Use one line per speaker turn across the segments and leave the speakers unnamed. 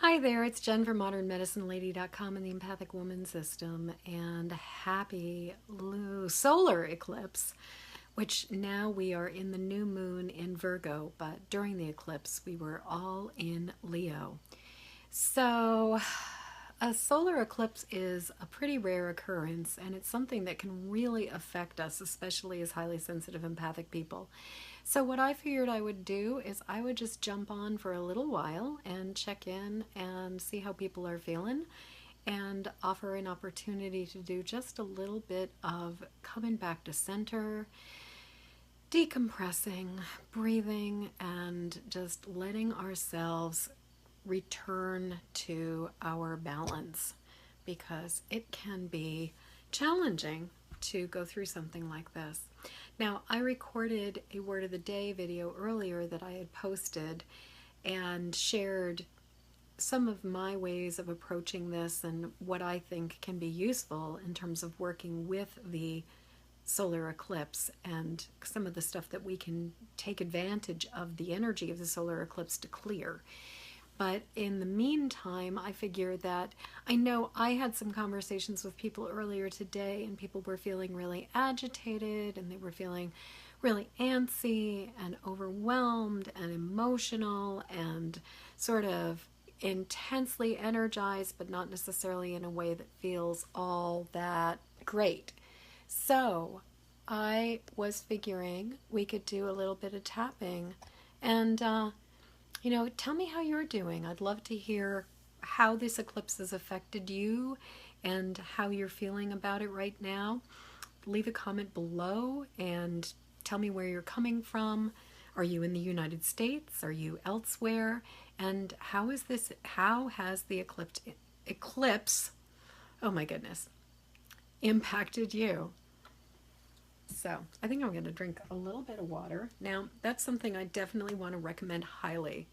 Hi there, it's Jen from modernmedicinelady.com and the Empathic Woman System, and happy solar eclipse, which now we are in the new moon in Virgo, but during the eclipse we were all in Leo. So, a solar eclipse is a pretty rare occurrence, and it's something that can really affect us, especially as highly sensitive empathic people. So, what I figured I would do is I would just jump on for a little while and check in and see how people are feeling and offer an opportunity to do just a little bit of coming back to center, decompressing, breathing, and just letting ourselves return to our balance, because it can be challenging to go through something like this. Now, I recorded a Word of the Day video earlier that I had posted and shared some of my ways of approaching this and what I think can be useful in terms of working with the solar eclipse and some of the stuff that we can take advantage of the energy of the solar eclipse to clear. But in the meantime, I figured that I know I had some conversations with people earlier today, and people were feeling really agitated and they were feeling really antsy and overwhelmed and emotional and sort of intensely energized, but not necessarily in a way that feels all that great. So I was figuring we could do a little bit of tapping and tell me how you're doing. I'd love to hear how this eclipse has affected you and how you're feeling about it right now. Leave a comment below and tell me where you're coming from. Are you in the United States? Are you elsewhere? And how has the eclipse, oh my goodness, impacted you? So I think I'm going to drink a little bit of water. Now, that's something I definitely want to recommend highly,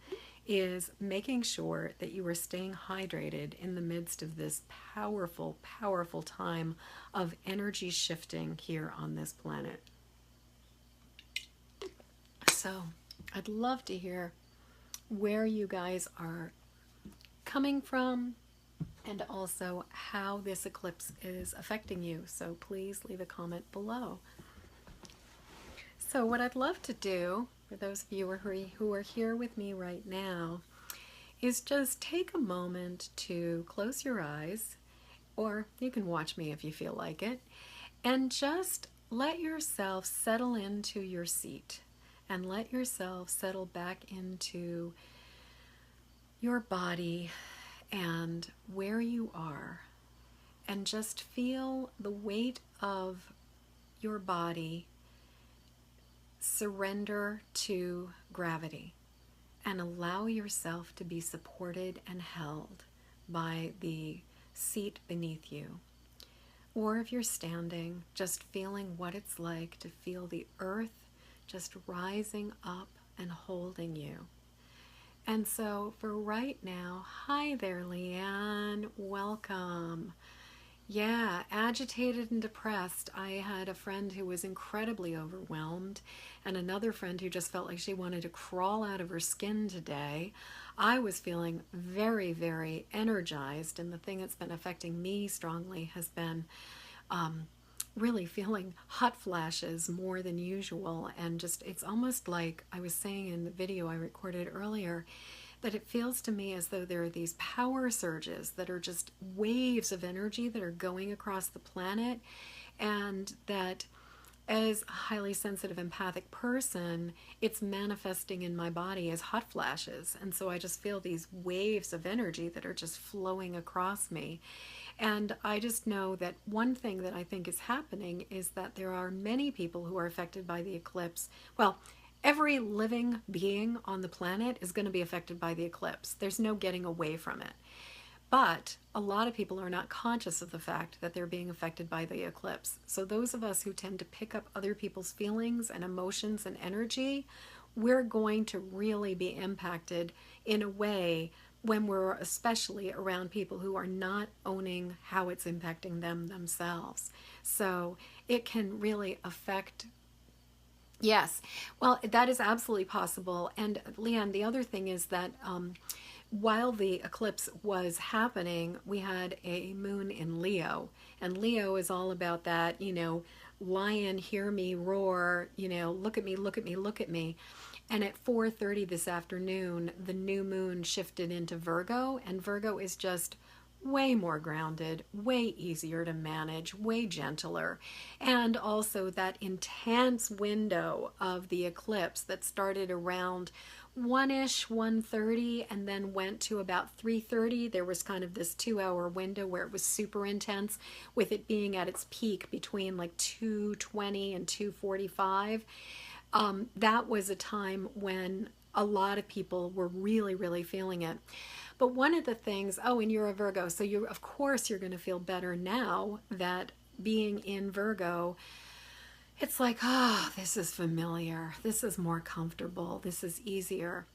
is making sure that you are staying hydrated in the midst of this powerful, powerful time of energy shifting here on this planet. So I'd love to hear where you guys are coming from and also how this eclipse is affecting you. So please leave a comment below. So what I'd love to do, for those of you who are here with me right now, is just take a moment to close your eyes, or you can watch me if you feel like it, and just let yourself settle into your seat and let yourself settle back into your body and where you are, and just feel the weight of your body surrender to gravity and allow yourself to be supported and held by the seat beneath you. Or if you're standing, just feeling what it's like to feel the earth just rising up and holding you. And so for right now, hi there, Leanne, welcome. Yeah, agitated and depressed. I had a friend who was incredibly overwhelmed and another friend who just felt like she wanted to crawl out of her skin today. I was feeling very, very energized, and the thing that's been affecting me strongly has been really feeling hot flashes more than usual, and just it's almost like I was saying in the video I recorded earlier, that it feels to me as though there are these power surges that are just waves of energy that are going across the planet, and that as a highly sensitive empathic person, it's manifesting in my body as hot flashes. And so I just feel these waves of energy that are just flowing across me. And I just know that one thing that I think is happening is that there are many people who are affected by the eclipse. Well, every living being on the planet is going to be affected by the eclipse. There's no getting away from it. But a lot of people are not conscious of the fact that they're being affected by the eclipse. So those of us who tend to pick up other people's feelings and emotions and energy, we're going to really be impacted in a way when we're especially around people who are not owning how it's impacting them themselves. So it can really affect. Yes, well, that is absolutely possible. And Leanne, the other thing is that while the eclipse was happening, we had a moon in Leo. And Leo is all about that, lion, hear me roar, look at me, look at me, look at me. And at 4:30 this afternoon, the new moon shifted into Virgo, and Virgo is just way more grounded, way easier to manage, way gentler. And also that intense window of the eclipse that started around 1-ish, 1:30, and then went to about 3:30. There was kind of this 2-hour window where it was super intense, with it being at its peak between like 2:20 and 2:45. That was a time when a lot of people were really, really feeling it. But one of the things, oh, and you're a Virgo, so of course you're going to feel better now that being in Virgo, it's like, oh, this is familiar. This is more comfortable. This is easier.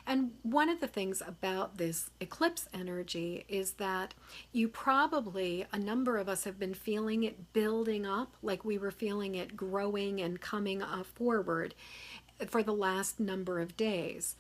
And one of the things about this eclipse energy is that a number of us have been feeling it building up, like we were feeling it growing and coming forward for the last number of days.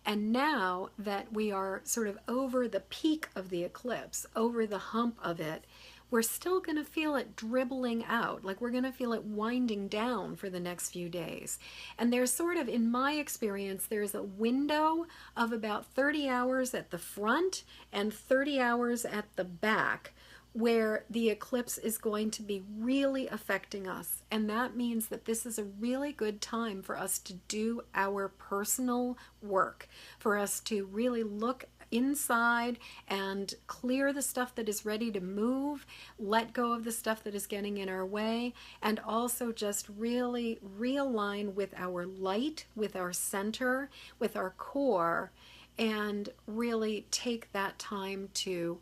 And now that we are sort of over the peak of the eclipse, over the hump of it, we're still going to feel it dribbling out, like we're going to feel it winding down for the next few days. And there's sort of, in my experience, there's a window of about 30 hours at the front and 30 hours at the back where the eclipse is going to be really affecting us. And that means that this is a really good time for us to do our personal work, for us to really look inside and clear the stuff that is ready to move, let go of the stuff that is getting in our way, and also just really realign with our light, with our center, with our core, and really take that time to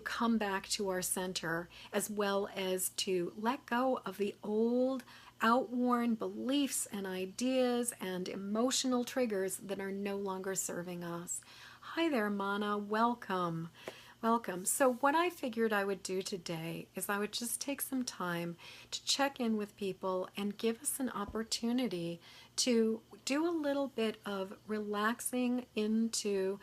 come back to our center, as well as to let go of the old outworn beliefs and ideas and emotional triggers that are no longer serving us. Hi there, Mana. Welcome. Welcome. So what I figured I would do today is I would just take some time to check in with people and give us an opportunity to do a little bit of relaxing into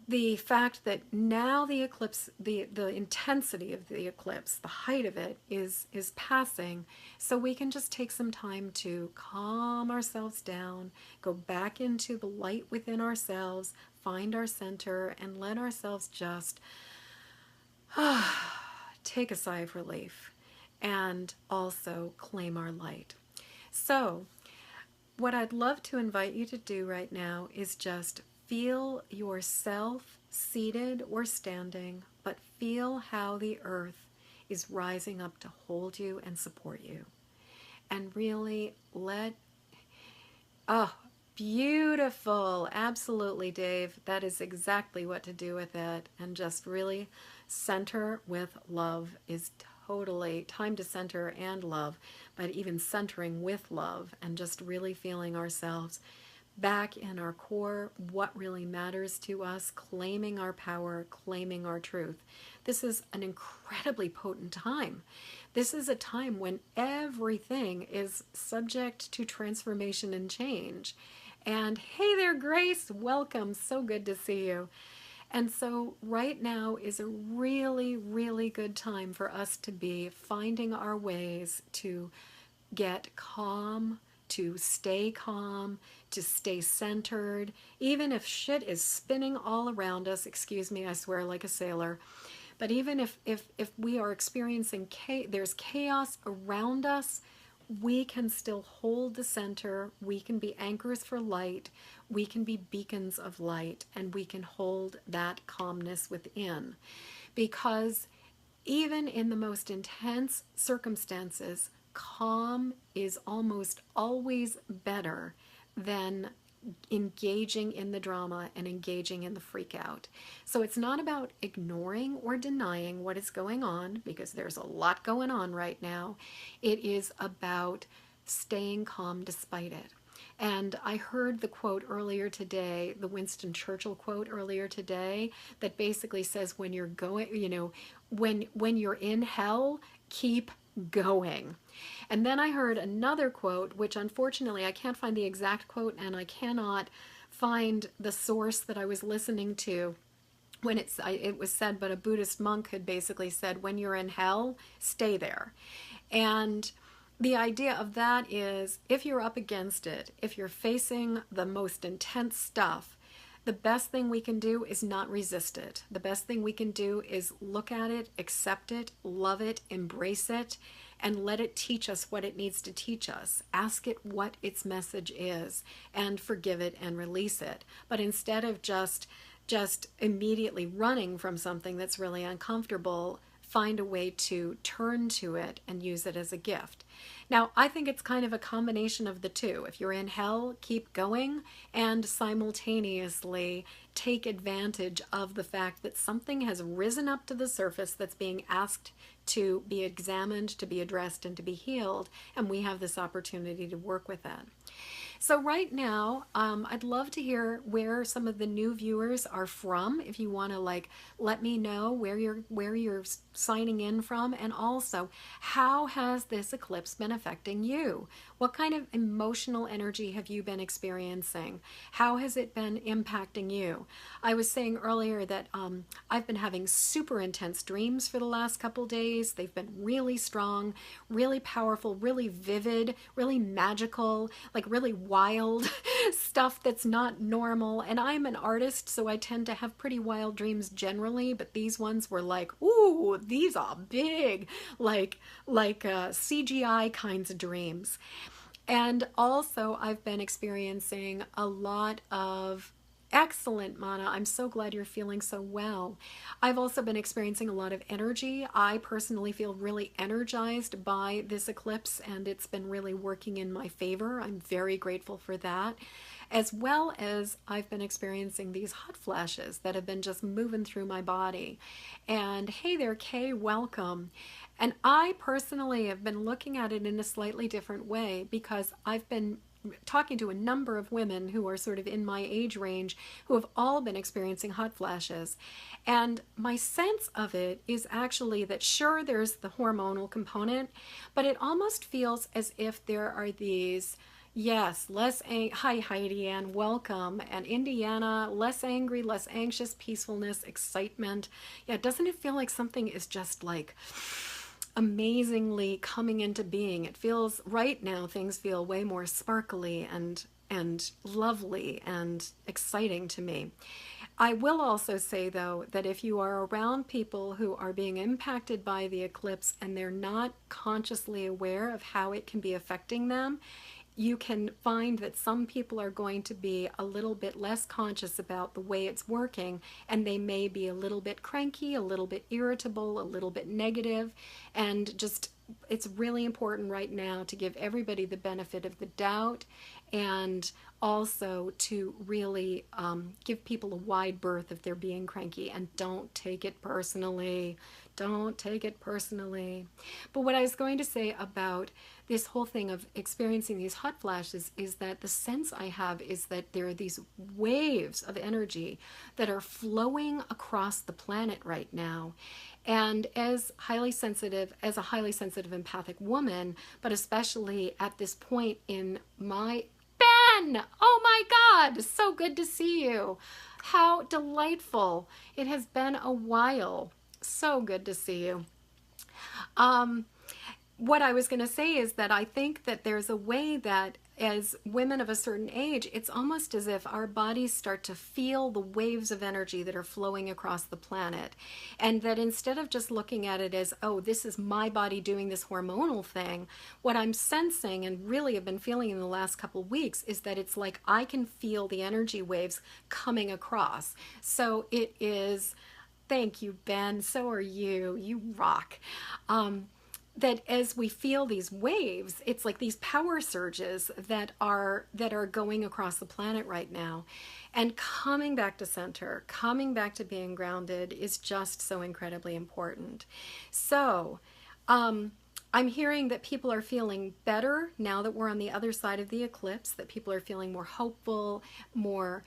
the fact that now the eclipse, the intensity of the eclipse, the height of it is passing, so we can just take some time to calm ourselves down, go back into the light within ourselves, find our center, and let ourselves just take a sigh of relief and also claim our light. So what I'd love to invite you to do right now is just feel yourself seated or standing, but feel how the earth is rising up to hold you and support you. And really beautiful. Absolutely, Dave. That is exactly what to do with it. And just really center with love is totally time to center and love, but even centering with love and just really feeling ourselves back in our core, what really matters to us, claiming our power, claiming our truth. This is an incredibly potent time. This is a time when everything is subject to transformation and change. And hey there, Grace, welcome. So good to see you. And so right now is a really, really good time for us to be finding our ways to get calm, to stay calm, to stay centered, even if shit is spinning all around us. Excuse me, I swear like a sailor. But even if we are experiencing there's chaos around us, we can still hold the center. We can be anchors for light. We can be beacons of light, and we can hold that calmness within. Because even in the most intense circumstances, calm is almost always better than engaging in the drama and engaging in the freak out. So it's not about ignoring or denying what is going on, because there's a lot going on right now. It is about staying calm despite it. And I heard the quote earlier today, the Winston Churchill quote earlier today, that basically says, when you're going, when you're in hell, keep going. And then I heard another quote, which unfortunately I can't find the exact quote, and I cannot find the source that I was listening to when it was said, but a Buddhist monk had basically said, when you're in hell, stay there. And the idea of that is, if you're up against it, if you're facing the most intense stuff, the best thing we can do is not resist it. The best thing we can do is look at it, accept it, love it, embrace it, and let it teach us what it needs to teach us. Ask it what its message is, and forgive it and release it. But instead of just immediately running from something that's really uncomfortable, find a way to turn to it and use it as a gift. Now, I think it's kind of a combination of the two. If you're in hell, keep going, and simultaneously take advantage of the fact that something has risen up to the surface that's being asked to be examined, to be addressed, and to be healed, and we have this opportunity to work with that. So right now, I'd love to hear where some of the new viewers are from. If you want to let me know where you're signing in from, and also how has this eclipse been affecting you? What kind of emotional energy have you been experiencing? How has it been impacting you? I was saying earlier that I've been having super intense dreams for the last couple days. They've been really strong, really powerful, really vivid, really magical, like really wild stuff that's not normal. And I'm an artist, so I tend to have pretty wild dreams generally, but these ones were like, ooh, these are big, like CGI kinds of dreams. And also I've been experiencing a lot of excellent, Mana. I'm so glad you're feeling so well. I've also been experiencing a lot of energy. I personally feel really energized by this eclipse, and it's been really working in my favor. I'm very grateful for that. As well as I've been experiencing these hot flashes that have been just moving through my body. And hey there, Kay, welcome. And I personally have been looking at it in a slightly different way, because I've been talking to a number of women who are sort of in my age range who have all been experiencing hot flashes. And my sense of it is actually that, sure, there's the hormonal component, but it almost feels as if there are these, yes, hi Heidi Ann, welcome, and Indiana, less angry, less anxious, peacefulness, excitement. Yeah, doesn't it feel like something is just like amazingly coming into being? It feels, right now, things feel way more sparkly and lovely and exciting to me. I will also say, though, that if you are around people who are being impacted by the eclipse and they're not consciously aware of how it can be affecting them, you can find that some people are going to be a little bit less conscious about the way it's working, and they may be a little bit cranky, a little bit irritable, a little bit negative, and just, it's really important right now to give everybody the benefit of the doubt, and also to really give people a wide berth if they're being cranky, and don't take it personally. Don't take it personally. But what I was going to say about this whole thing of experiencing these hot flashes is that the sense I have is that there are these waves of energy that are flowing across the planet right now. And as a highly sensitive empathic woman, but especially at this point in my Ben, oh my God, so good to see you. How delightful. It has been a while. So good to see you. What I was going to say is that I think that there's a way that as women of a certain age, it's almost as if our bodies start to feel the waves of energy that are flowing across the planet. And that instead of just looking at it as, oh, this is my body doing this hormonal thing, what I'm sensing and really have been feeling in the last couple of weeks is that it's like I can feel the energy waves coming across. So it is, thank you, Ben, so are you. You rock. That as we feel these waves, it's like these power surges that are going across the planet right now. And coming back to center, coming back to being grounded is just so incredibly important. So I'm hearing that people are feeling better now that we're on the other side of the eclipse, that people are feeling more hopeful, more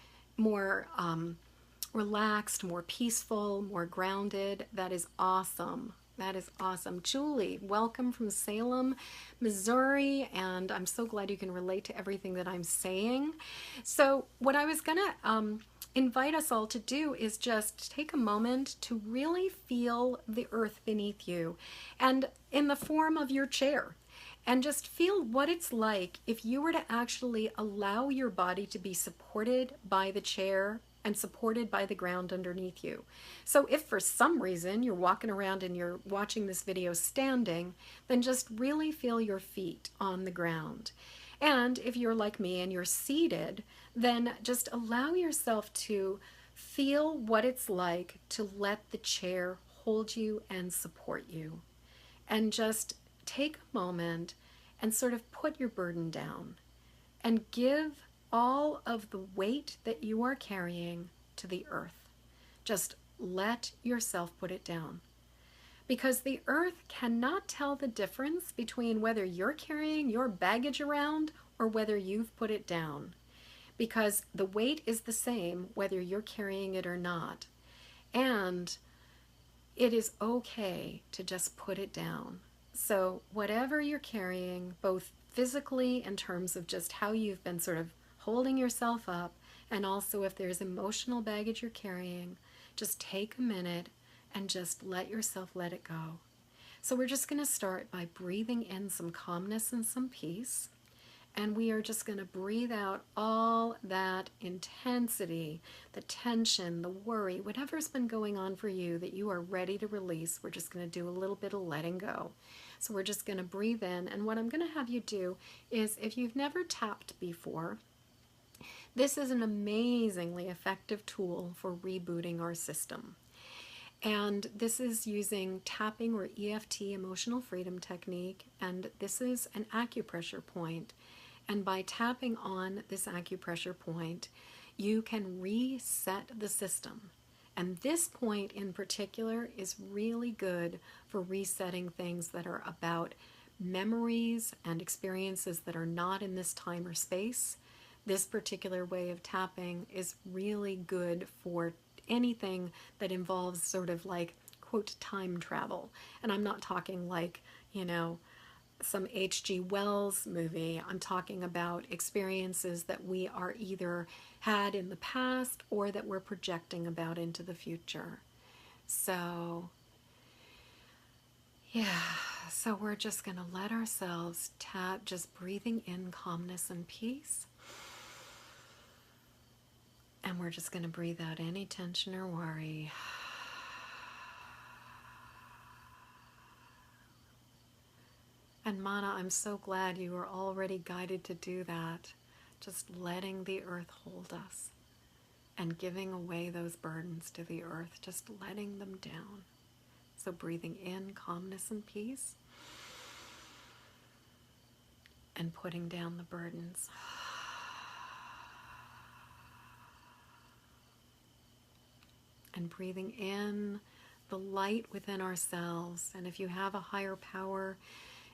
relaxed, more peaceful, more grounded. That is awesome. That is awesome. Julie, welcome from Salem, Missouri, and I'm so glad you can relate to everything that I'm saying. So what I was going to invite us all to do is just take a moment to really feel the earth beneath you and in the form of your chair. And just feel what it's like if you were to actually allow your body to be supported by the chair and supported by the ground underneath you. So if for some reason you're walking around and you're watching this video standing, then just really feel your feet on the ground. And if you're like me and you're seated, then just allow yourself to feel what it's like to let the chair hold you and support you. And just take a moment and sort of put your burden down and give all of the weight that you are carrying to the earth. Just let yourself put it down. Because the earth cannot tell the difference between whether you're carrying your baggage around or whether you've put it down. Because the weight is the same whether you're carrying it or not. And it is okay to just put it down. So whatever you're carrying, both physically in terms of just how you've been sort of holding yourself up, and also if there's emotional baggage you're carrying, just take a minute and just let yourself let it go. So we're just going to start by breathing in some calmness and some peace. And we are just going to breathe out all that intensity, the tension, the worry, whatever's been going on for you that you are ready to release. We're just going to do a little bit of letting go. So we're just going to breathe in. And what I'm going to have you do is, if you've never tapped before, this is an amazingly effective tool for rebooting our system. And this is using tapping or EFT, emotional freedom technique. And this is an acupressure point. And by tapping on this acupressure point, you can reset the system. And this point in particular is really good for resetting things that are about memories and experiences that are not in this time or space. This particular way of tapping is really good for anything that involves sort of like, quote, time travel. And I'm not talking like, some H.G. Wells movie. I'm talking about experiences that we are either had in the past or that we're projecting about into the future. So, yeah, so we're just going to let ourselves tap, just breathing in calmness and peace. And we're just going to breathe out any tension or worry. And Mana, I'm so glad you were already guided to do that. Just letting the earth hold us and giving away those burdens to the earth, just letting them down. So breathing in calmness and peace and putting down the burdens. And breathing in the light within ourselves. And if you have a higher power,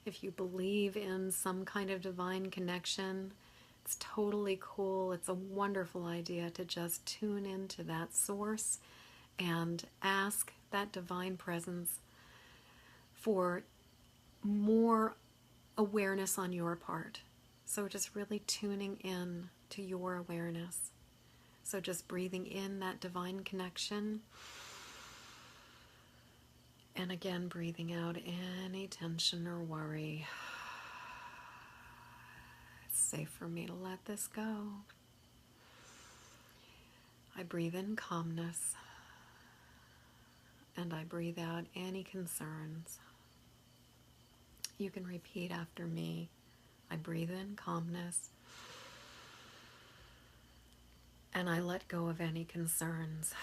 if you believe in some kind of divine connection, it's totally cool. It's a wonderful idea to just tune into that source and ask that divine presence for more awareness on your part. So just really tuning in to your awareness. So just breathing in that divine connection. And again, breathing out any tension or worry. It's safe for me to let this go. I breathe in calmness. And I breathe out any concerns. You can repeat after me. I breathe in calmness. And I let go of any concerns.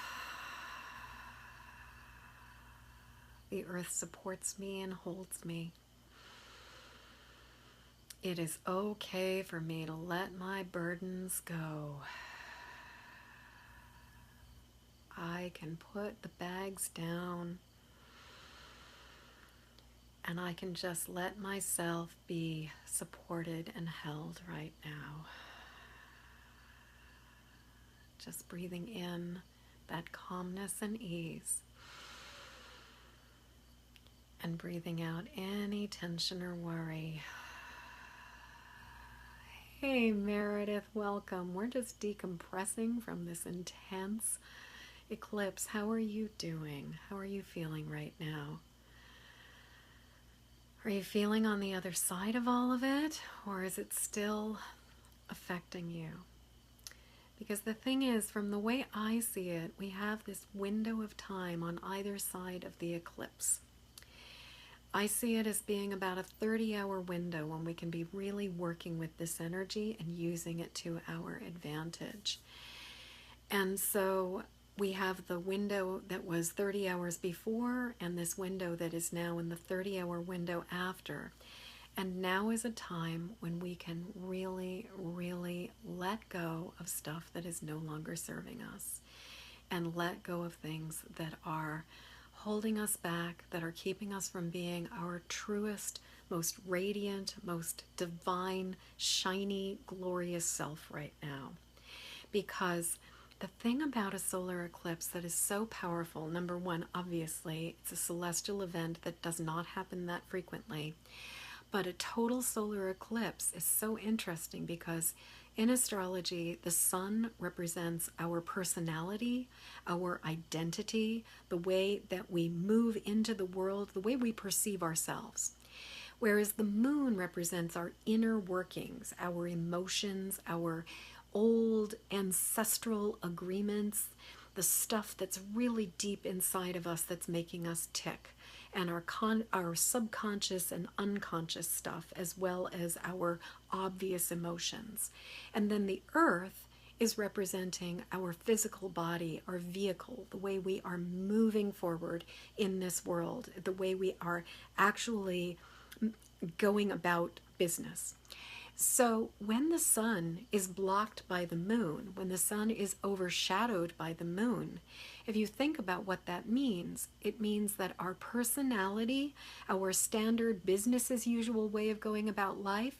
The earth supports me and holds me. It is okay for me to let my burdens go. I can put the bags down and I can just let myself be supported and held right now. Just breathing in that calmness and ease. and breathing out any tension or worry. Hey Meredith, welcome. We're just decompressing from this intense eclipse. How are you doing? How are you feeling right now? Are you feeling on the other side of all of it, or is it still affecting you? Because the thing is, from the way I see it, we have this window of time on either side of the eclipse. I see it as being about a 30-hour window when we can be really working with this energy and using it to our advantage. And so we have the window that was 30 hours before and this window that is now in the 30-hour window after. And now is a time when we can really, really let go of stuff that is no longer serving us and let go of things that are holding us back, that are keeping us from being our truest, most radiant, most divine, shiny, glorious self right now. Because the thing about a solar eclipse that is so powerful, number one, obviously, it's a celestial event that does not happen that frequently. But a total solar eclipse is so interesting because in astrology, the sun represents our personality, our identity, the way that we move into the world, the way we perceive ourselves. Whereas the moon represents our inner workings, our emotions, our old ancestral agreements, the stuff that's really deep inside of us that's making us tick, and our subconscious and unconscious stuff, as well as our obvious emotions. And then the earth is representing our physical body, our vehicle, the way we are moving forward in this world, the way we are actually going about business. So when the sun is blocked by the moon, when the sun is overshadowed by the moon, if you think about what that means, it means that our personality, our standard business as usual way of going about life,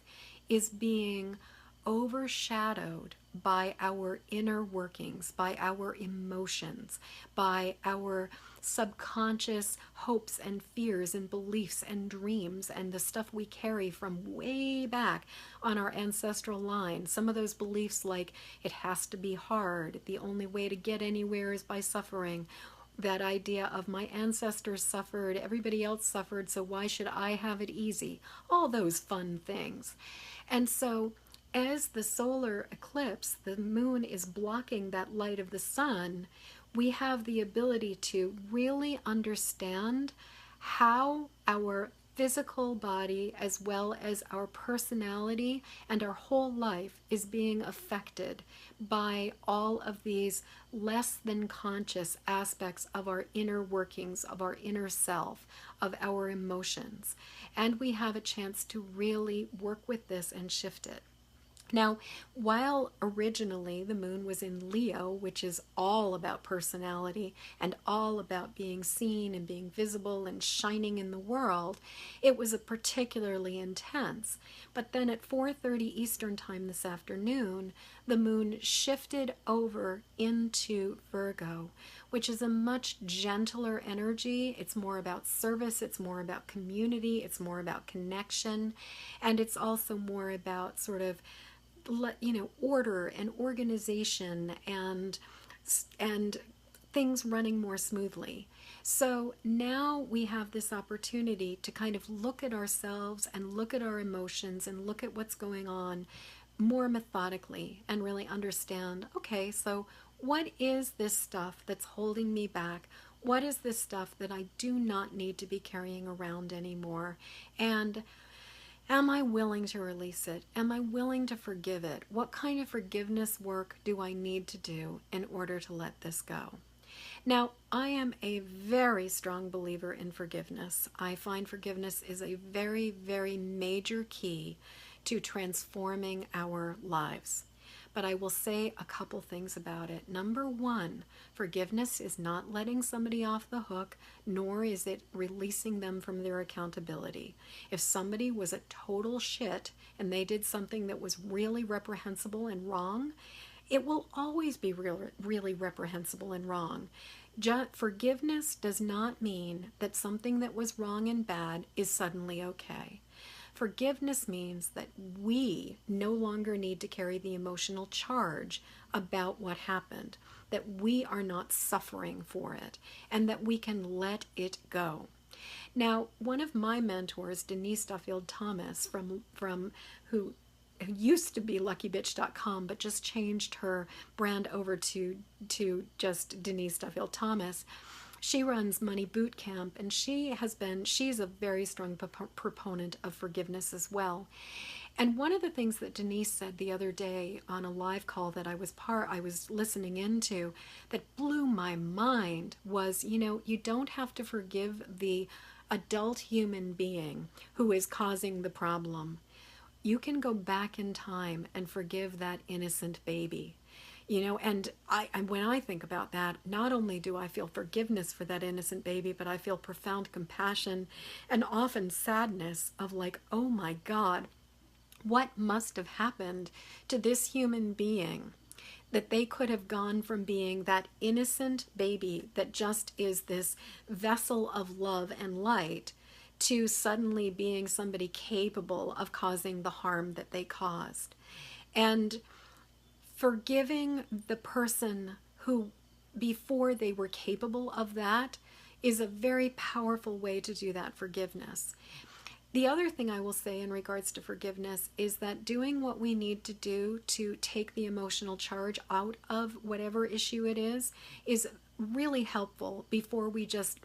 is being overshadowed by our inner workings, by our emotions, by our subconscious hopes and fears and beliefs and dreams and the stuff we carry from way back on our ancestral line. Some of those beliefs like it has to be hard, the only way to get anywhere is by suffering. That idea of my ancestors suffered, everybody else suffered, so why should I have it easy? All those fun things. And so as the solar eclipse, the moon is blocking that light of the sun, we have the ability to really understand how our physical body, as well as our personality and our whole life, is being affected by all of these less than conscious aspects of our inner workings, of our inner self, of our emotions. And we have a chance to really work with this and shift it. Now, while originally the moon was in Leo, which is all about personality and all about being seen and being visible and shining in the world, it was a particularly intense. But then at 4:30 Eastern time this afternoon, the moon shifted over into Virgo, which is a much gentler energy. It's more about service, it's more about community, it's more about connection, and it's also more about sort of order and organization and things running more smoothly. So now we have this opportunity to kind of look at ourselves and look at our emotions and look at what's going on more methodically and really understand, okay, so what is this stuff that's holding me back? What is this stuff that I do not need to be carrying around anymore? And am I willing to release it? Am I willing to forgive it? What kind of forgiveness work do I need to do in order to let this go? Now, I am a very strong believer in forgiveness. I find forgiveness is a very, very major key to transforming our lives. But I will say a couple things about it. Number one, forgiveness is not letting somebody off the hook, nor is it releasing them from their accountability. If somebody was a total shit and they did something that was really reprehensible and wrong, it will always be really reprehensible and wrong. Forgiveness does not mean that something that was wrong and bad is suddenly okay. Forgiveness means that we no longer need to carry the emotional charge about what happened, that we are not suffering for it, and that we can let it go. Now, one of my mentors, Denise Duffield Thomas, from who used to be luckybitch.com, but just changed her brand over to just Denise Duffield Thomas. She runs Money Boot Camp, and she's a very strong proponent of forgiveness as well. And one of the things that Denise said the other day on a live call that I was listening into that blew my mind was, you don't have to forgive the adult human being who is causing the problem. You can go back in time and forgive that innocent baby. And when I think about that, not only do I feel forgiveness for that innocent baby, but I feel profound compassion and often sadness of like, oh my God, what must have happened to this human being that they could have gone from being that innocent baby that just is this vessel of love and light to suddenly being somebody capable of causing the harm that they caused. And forgiving the person who, before they were capable of that, is a very powerful way to do that forgiveness. The other thing I will say in regards to forgiveness is that doing what we need to do to take the emotional charge out of whatever issue it is really helpful before we just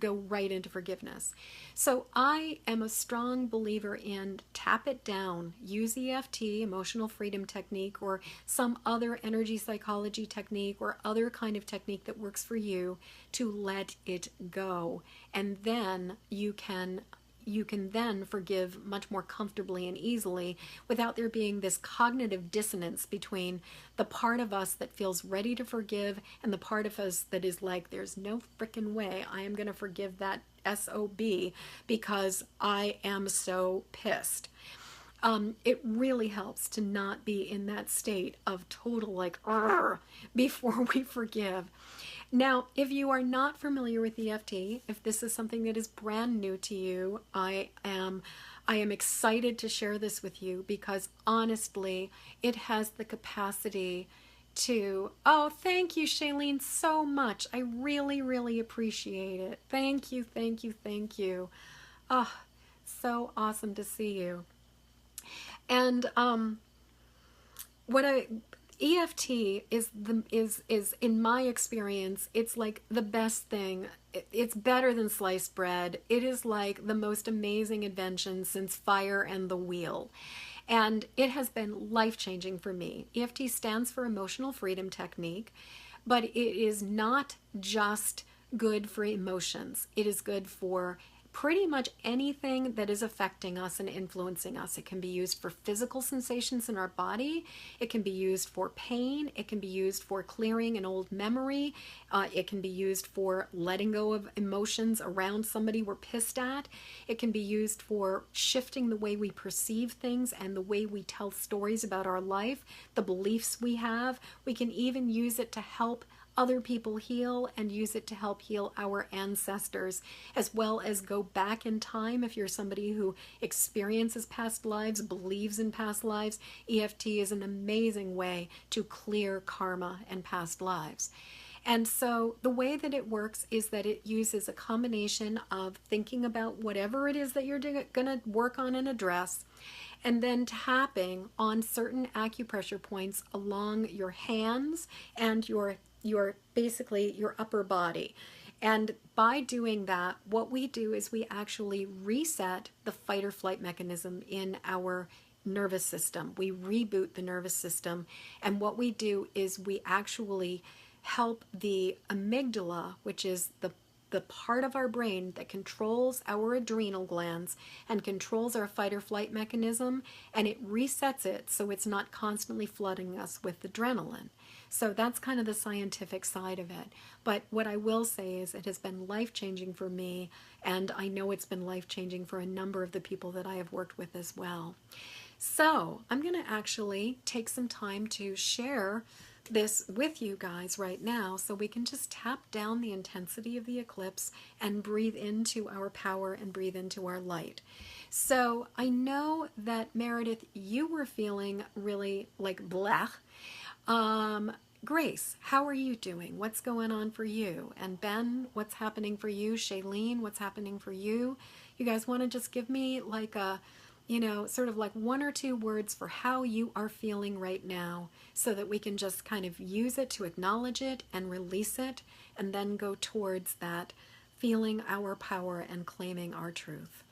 go right into forgiveness. So I am a strong believer in tap it down, use EFT, emotional freedom technique, or some other energy psychology technique or other kind of technique that works for you to let it go. And then you can then forgive much more comfortably and easily without there being this cognitive dissonance between the part of us that feels ready to forgive and the part of us that is like, there's no frickin' way I am going to forgive that SOB because I am so pissed. It really helps to not be in that state of total like, before we forgive. Now, if you are not familiar with EFT, if this is something that is brand new to you, I am excited to share this with you because honestly, it has the capacity to, thank you, Shailene, so much. I really, really appreciate it. Thank you, thank you, thank you. So awesome to see you. And EFT is in my experience, it's like the best thing. It's better than sliced bread. It is like the most amazing invention since fire and the wheel. And it has been life-changing for me. EFT stands for Emotional Freedom Technique, but it is not just good for emotions. It is good for pretty much anything that is affecting us and influencing us. It can be used for physical sensations in our body. It can be used for pain. It can be used for clearing an old memory. It can be used for letting go of emotions around somebody we're pissed at. It can be used for shifting the way we perceive things and the way we tell stories about our life, the beliefs we have. We can even use it to help other people heal and use it to help heal our ancestors, as well as go back in time. If you're somebody who experiences past lives, believes in past lives, EFT is an amazing way to clear karma and past lives. And so the way that it works is that it uses a combination of thinking about whatever it is that you're going to work on and address, and then tapping on certain acupressure points along your hands and your basically your upper body. And by doing that, what we do is we actually reset the fight or flight mechanism in our nervous system. We reboot the nervous system. And what we do is we actually help the amygdala, which is the part of our brain that controls our adrenal glands and controls our fight or flight mechanism, and it resets it so it's not constantly flooding us with adrenaline. So that's kind of the scientific side of it. But what I will say is it has been life-changing for me, and I know it's been life-changing for a number of the people that I have worked with as well. So I'm going to actually take some time to share this with you guys right now so we can just tap down the intensity of the eclipse and breathe into our power and breathe into our light. So I know that Meredith, you were feeling really like blech. Grace, how are you doing? What's going on for you? And Ben, what's happening for you? Shailene, what's happening for you? You guys want to just give me like a, sort of like one or two words for how you are feeling right now so that we can just kind of use it to acknowledge it and release it and then go towards that feeling our power and claiming our truth.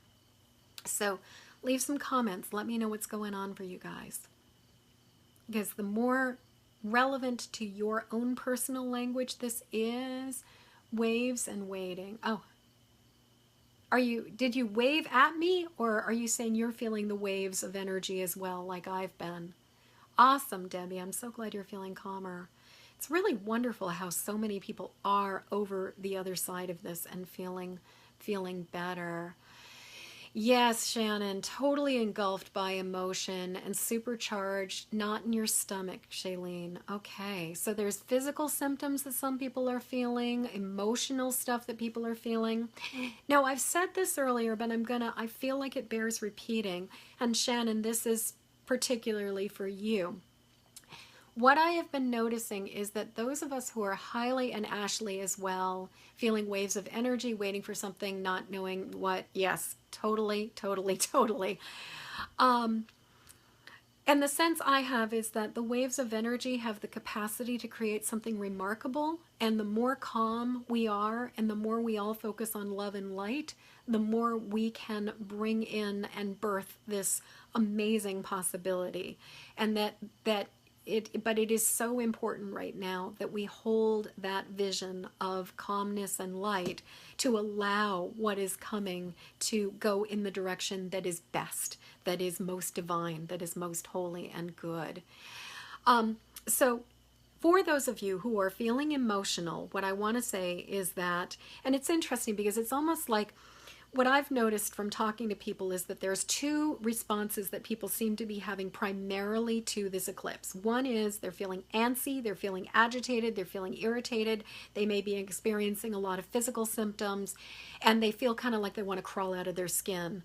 So leave some comments. Let me know what's going on for you guys. Because the more relevant to your own personal language this is, waves and waiting. Oh, did you wave at me, or are you saying you're feeling the waves of energy as well, like I've been? Awesome, Debbie. I'm so glad you're feeling calmer. It's really wonderful how so many people are over the other side of this and feeling better. Yes, Shannon, totally engulfed by emotion and supercharged, not in your stomach, Shailene. Okay, so there's physical symptoms that some people are feeling, emotional stuff that people are feeling. Now, I've said this earlier, but I feel like it bears repeating. And Shannon, this is particularly for you. What I have been noticing is that those of us who are highly, and Ashley as well, feeling waves of energy, waiting for something, not knowing what, yes, totally. And the sense I have is that the waves of energy have the capacity to create something remarkable, and the more calm we are and the more we all focus on love and light, the more we can bring in and birth this amazing possibility. And but it is so important right now that we hold that vision of calmness and light to allow what is coming to go in the direction that is best, that is most divine, that is most holy and good. So for those of you who are feeling emotional, what I want to say is that, and it's interesting because it's almost like, what I've noticed from talking to people is that there's two responses that people seem to be having primarily to this eclipse. One is they're feeling antsy, they're feeling agitated, they're feeling irritated, they may be experiencing a lot of physical symptoms, and they feel kind of like they want to crawl out of their skin.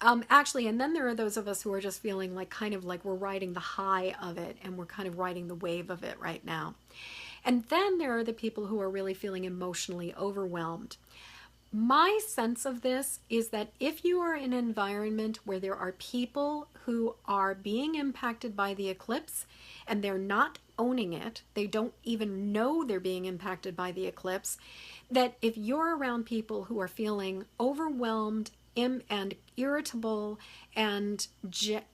Actually, and then there are those of us who are just feeling like kind of like we're riding the high of it and we're kind of riding the wave of it right now. And then there are the people who are really feeling emotionally overwhelmed. My sense of this is that if you are in an environment where there are people who are being impacted by the eclipse and they're not owning it, they don't even know they're being impacted by the eclipse, that if you're around people who are feeling overwhelmed and irritable and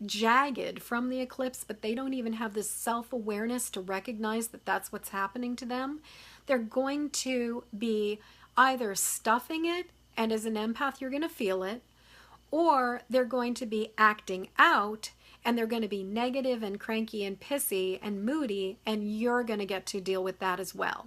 jagged from the eclipse, but they don't even have this self-awareness to recognize that that's what's happening to them, they're going to be either stuffing it, and as an empath you're going to feel it, or they're going to be acting out and they're going to be negative and cranky and pissy and moody, and you're going to get to deal with that as well.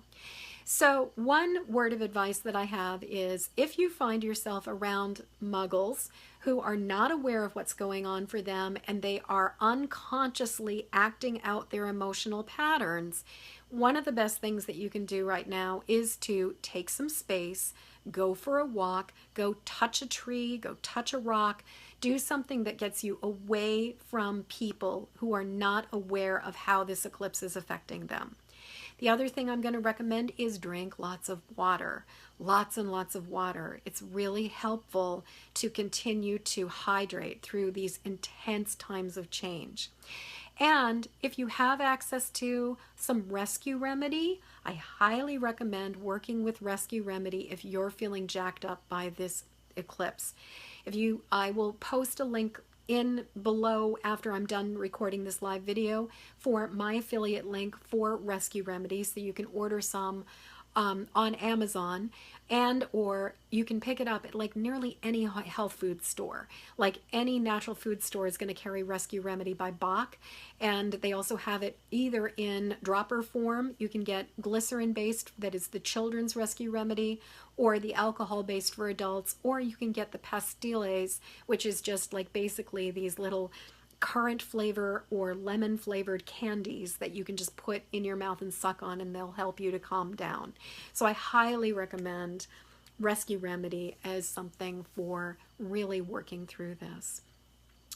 So one word of advice that I have is, if you find yourself around muggles who are not aware of what's going on for them and they are unconsciously acting out their emotional patterns, one of the best things that you can do right now is to take some space, go for a walk, go touch a tree, go touch a rock, do something that gets you away from people who are not aware of how this eclipse is affecting them. The other thing I'm going to recommend is drink lots of water, lots and lots of water. It's really helpful to continue to hydrate through these intense times of change. And if you have access to some rescue remedy, I highly recommend working with rescue remedy if you're feeling jacked up by this eclipse. I will post a link in below after I'm done recording this live video for my affiliate link for rescue remedies, so you can order some on Amazon, and or you can pick it up at like nearly any health food store. Like any natural food store is going to carry Rescue Remedy by Bach, and they also have it either in dropper form. You can get glycerin based, that is the children's Rescue Remedy, or the alcohol based for adults, or you can get the pastilles, which is just like basically these little currant flavor or lemon flavored candies that you can just put in your mouth and suck on, and they'll help you to calm down. So I highly recommend Rescue Remedy as something for really working through this.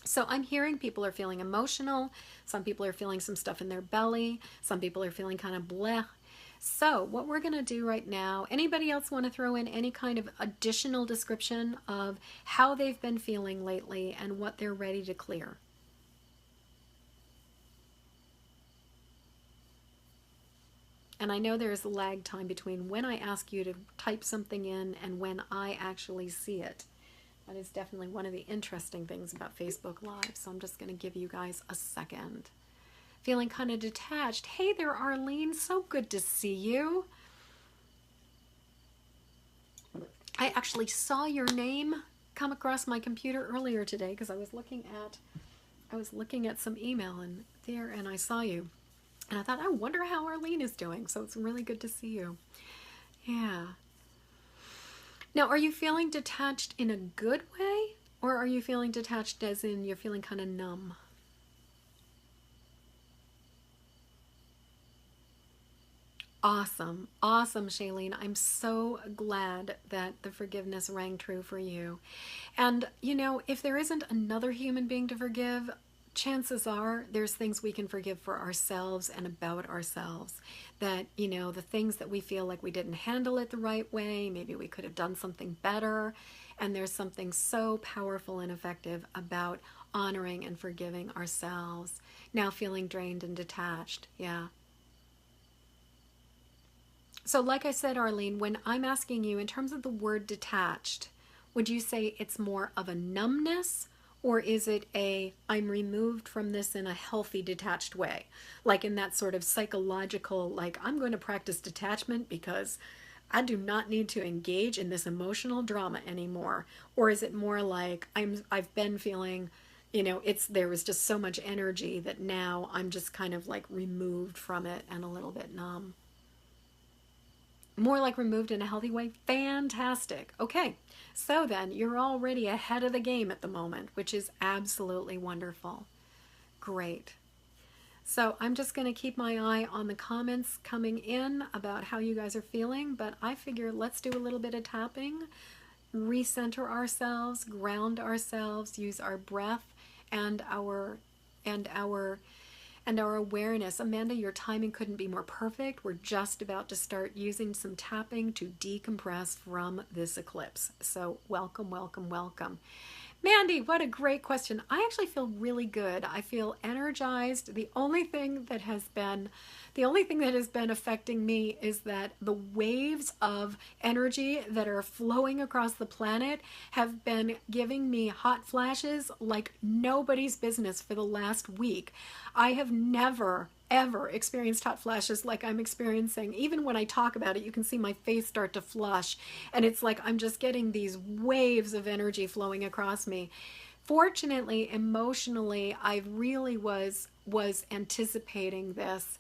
So I'm hearing people are feeling emotional. Some people are feeling some stuff in their belly. Some people are feeling kind of bleh. So what we're going to do right now, anybody else want to throw in any kind of additional description of how they've been feeling lately and what they're ready to clear? And I know there's a lag time between when I ask you to type something in and when I actually see it. That is definitely one of the interesting things about Facebook Live. So I'm just going to give you guys a second. Feeling kind of detached. Hey there, Arlene. So good to see you. I actually saw your name come across my computer earlier today because I was looking at some email and I saw you. And I thought, I wonder how Arlene is doing. So it's really good to see you. Yeah. Now, are you feeling detached in a good way? Or are you feeling detached as in you're feeling kind of numb? Awesome. Awesome, Shailene. I'm so glad that the forgiveness rang true for you. And, you know, if there isn't another human being to forgive, chances are there's things we can forgive for ourselves and about ourselves. That, you know, the things that we feel like we didn't handle it the right way, maybe we could have done something better. And there's something so powerful and effective about honoring and forgiving ourselves. Now feeling drained and detached. Yeah. So like I said, Arlene, when I'm asking you in terms of the word detached, would you say it's more of a numbness, or is it a I'm removed from this in a healthy detached way? Like in that sort of psychological, like I'm going to practice detachment because I do not need to engage in this emotional drama anymore? Or is it more like I've been feeling, you know, there was just so much energy that now I'm just kind of like removed from it and a little bit numb? More like removed in a healthy way? Fantastic. Okay, so then you're already ahead of the game at the moment, which is absolutely wonderful. Great. So I'm just going to keep my eye on the comments coming in about how you guys are feeling, but I figure let's do a little bit of tapping, recenter ourselves, ground ourselves, use our breath and our awareness. Amanda, your timing couldn't be more perfect. We're just about to start using some tapping to decompress from this eclipse. So welcome, welcome, welcome. Mandy, what a great question. I actually feel really good. I feel energized. The only thing that has been affecting me is that the waves of energy that are flowing across the planet have been giving me hot flashes like nobody's business for the last week. I have never ever experienced hot flashes like I'm experiencing. Even when I talk about it, you can see my face start to flush, and it's like I'm just getting these waves of energy flowing across me. Fortunately, emotionally, I really was anticipating this.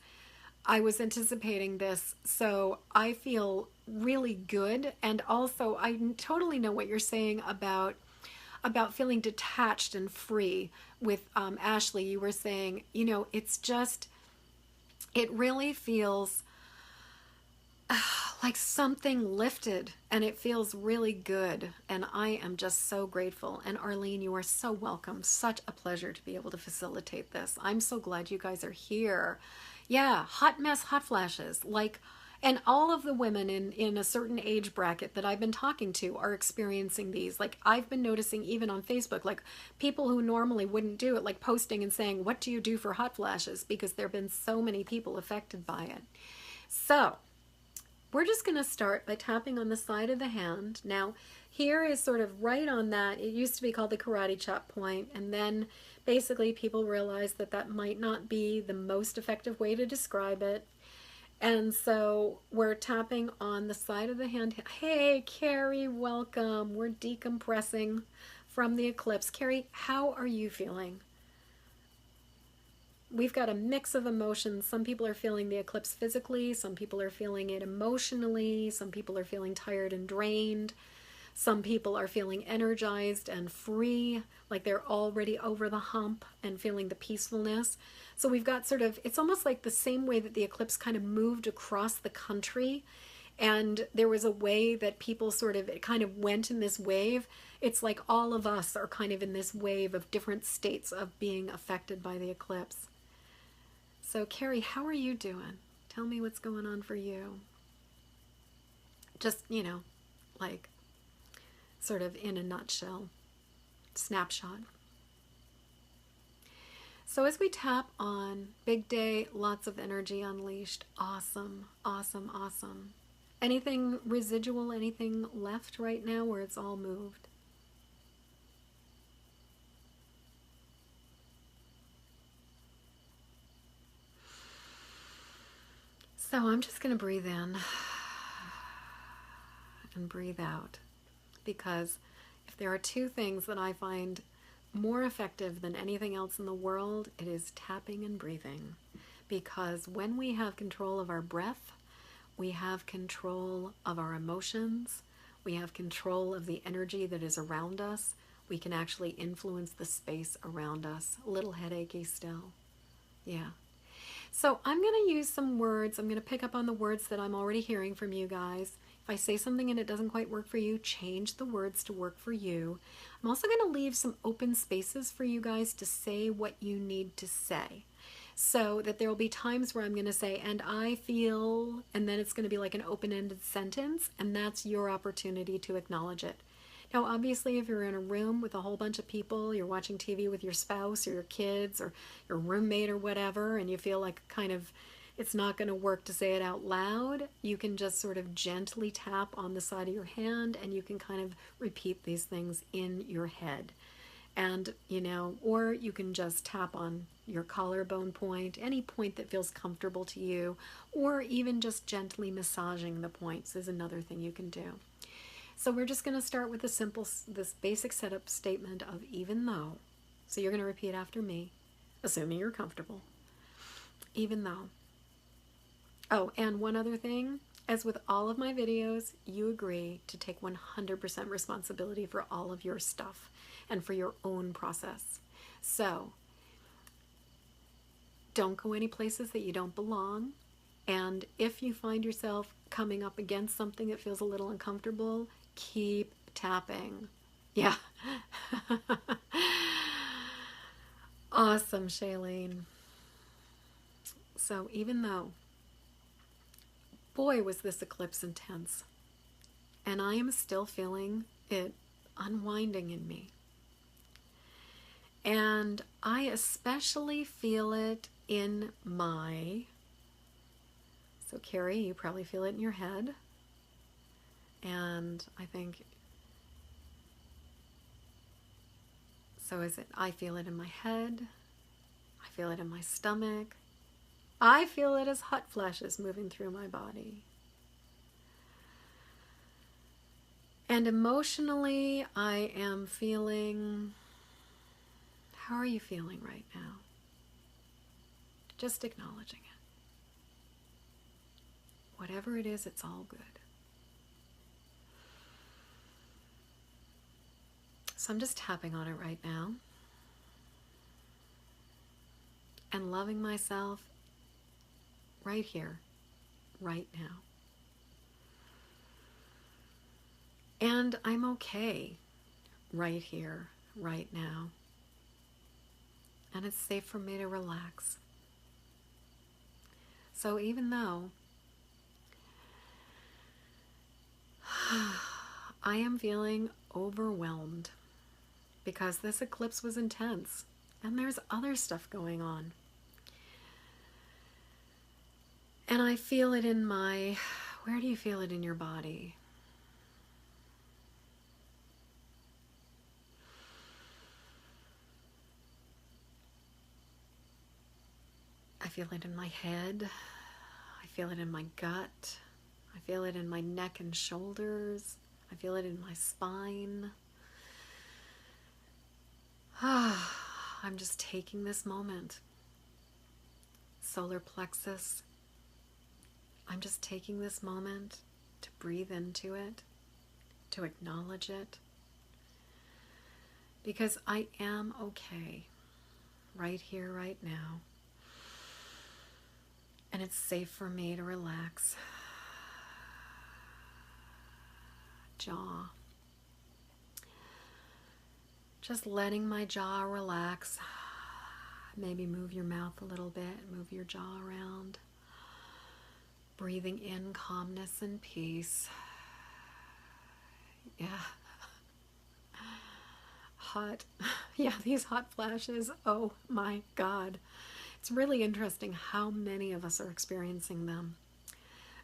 I was anticipating this, so I feel really good. And also, I totally know what you're saying about feeling detached and free. With Ashley, you were saying, you know, it really feels like something lifted, and it feels really good, and I am just so grateful. And Arlene, you are so welcome. Such a pleasure to be able to facilitate this. I'm so glad you guys are here. Yeah, hot mess, hot flashes. And all of the women in a certain age bracket that I've been talking to are experiencing these. Like, I've been noticing even on Facebook, like people who normally wouldn't do it, like posting and saying, what do you do for hot flashes? Because there have been so many people affected by it. So we're just going to start by tapping on the side of the hand. Now, here is sort of right on that. It used to be called the karate chop point, and then basically people realized that that might not be the most effective way to describe it. And so we're tapping on the side of the hand. Hey, Carrie, welcome. We're decompressing from the eclipse. Carrie, how are you feeling? We've got a mix of emotions. Some people are feeling the eclipse physically. Some people are feeling it emotionally. Some people are feeling tired and drained. Some people are feeling energized and free, like they're already over the hump and feeling the peacefulness. So we've got sort of, it's almost like the same way that the eclipse kind of moved across the country. And there was a way that people sort of, it kind of went in this wave. It's like all of us are kind of in this wave of different states of being affected by the eclipse. So Carrie, how are you doing? Tell me what's going on for you. Just, you know, like sort of in a nutshell, snapshot. So as we tap on big day, lots of energy unleashed. Awesome, awesome, awesome. Anything residual, anything left right now where it's all moved? So I'm just going to breathe in and breathe out, because if there are two things that I find more effective than anything else in the world, it is tapping and breathing. Because when we have control of our breath, we have control of our emotions, we have control of the energy that is around us, we can actually influence the space around us. A little headachy still. Yeah. So I'm going to use some words. I'm going to pick up on the words that I'm already hearing from you guys. If I say something and it doesn't quite work for you, change the words to work for you. I'm also going to leave some open spaces for you guys to say what you need to say, so that there will be times where I'm going to say, and I feel, and then it's going to be like an open-ended sentence, and that's your opportunity to acknowledge it. Now, obviously, if you're in a room with a whole bunch of people, you're watching TV with your spouse or your kids or your roommate or whatever, and you feel like kind of it's not going to work to say it out loud, you can just sort of gently tap on the side of your hand, and you can kind of repeat these things in your head. And, you know, or you can just tap on your collarbone point, any point that feels comfortable to you, or even just gently massaging the points is another thing you can do. So we're just going to start with this basic setup statement of even though. So you're going to repeat after me, assuming you're comfortable. Even though. Oh, and one other thing, as with all of my videos, you agree to take 100% responsibility for all of your stuff and for your own process. So don't go any places that you don't belong. And if you find yourself coming up against something that feels a little uncomfortable, keep tapping. Yeah. Awesome, Shailene. So even though, boy, was this eclipse intense. And I am still feeling it unwinding in me. And I especially feel it in my, so Carrie, you probably feel it in your head. And I think, so is it, I feel it in my head, I feel it in my stomach, I feel it as hot flashes moving through my body. And emotionally, I am feeling, how are you feeling right now? Just acknowledging it. Whatever it is, it's all good. So I'm just tapping on it right now and loving myself right here, right now. And I'm okay right here, right now. And it's safe for me to relax. So even though I am feeling overwhelmed because this eclipse was intense and there's other stuff going on. And I feel it in my, where do you feel it in your body? I feel it in my head. I feel it in my gut. I feel it in my neck and shoulders. I feel it in my spine. I'm just taking this moment. Solar plexus. I'm just taking this moment to breathe into it to acknowledge it, because I am okay right here, right now. And it's safe for me to relax. Jaw. Just letting my jaw relax. Maybe move your mouth a little bit, move your jaw around. Breathing in calmness and peace. Yeah. Hot. Yeah, these hot flashes. Oh my God. It's really interesting how many of us are experiencing them.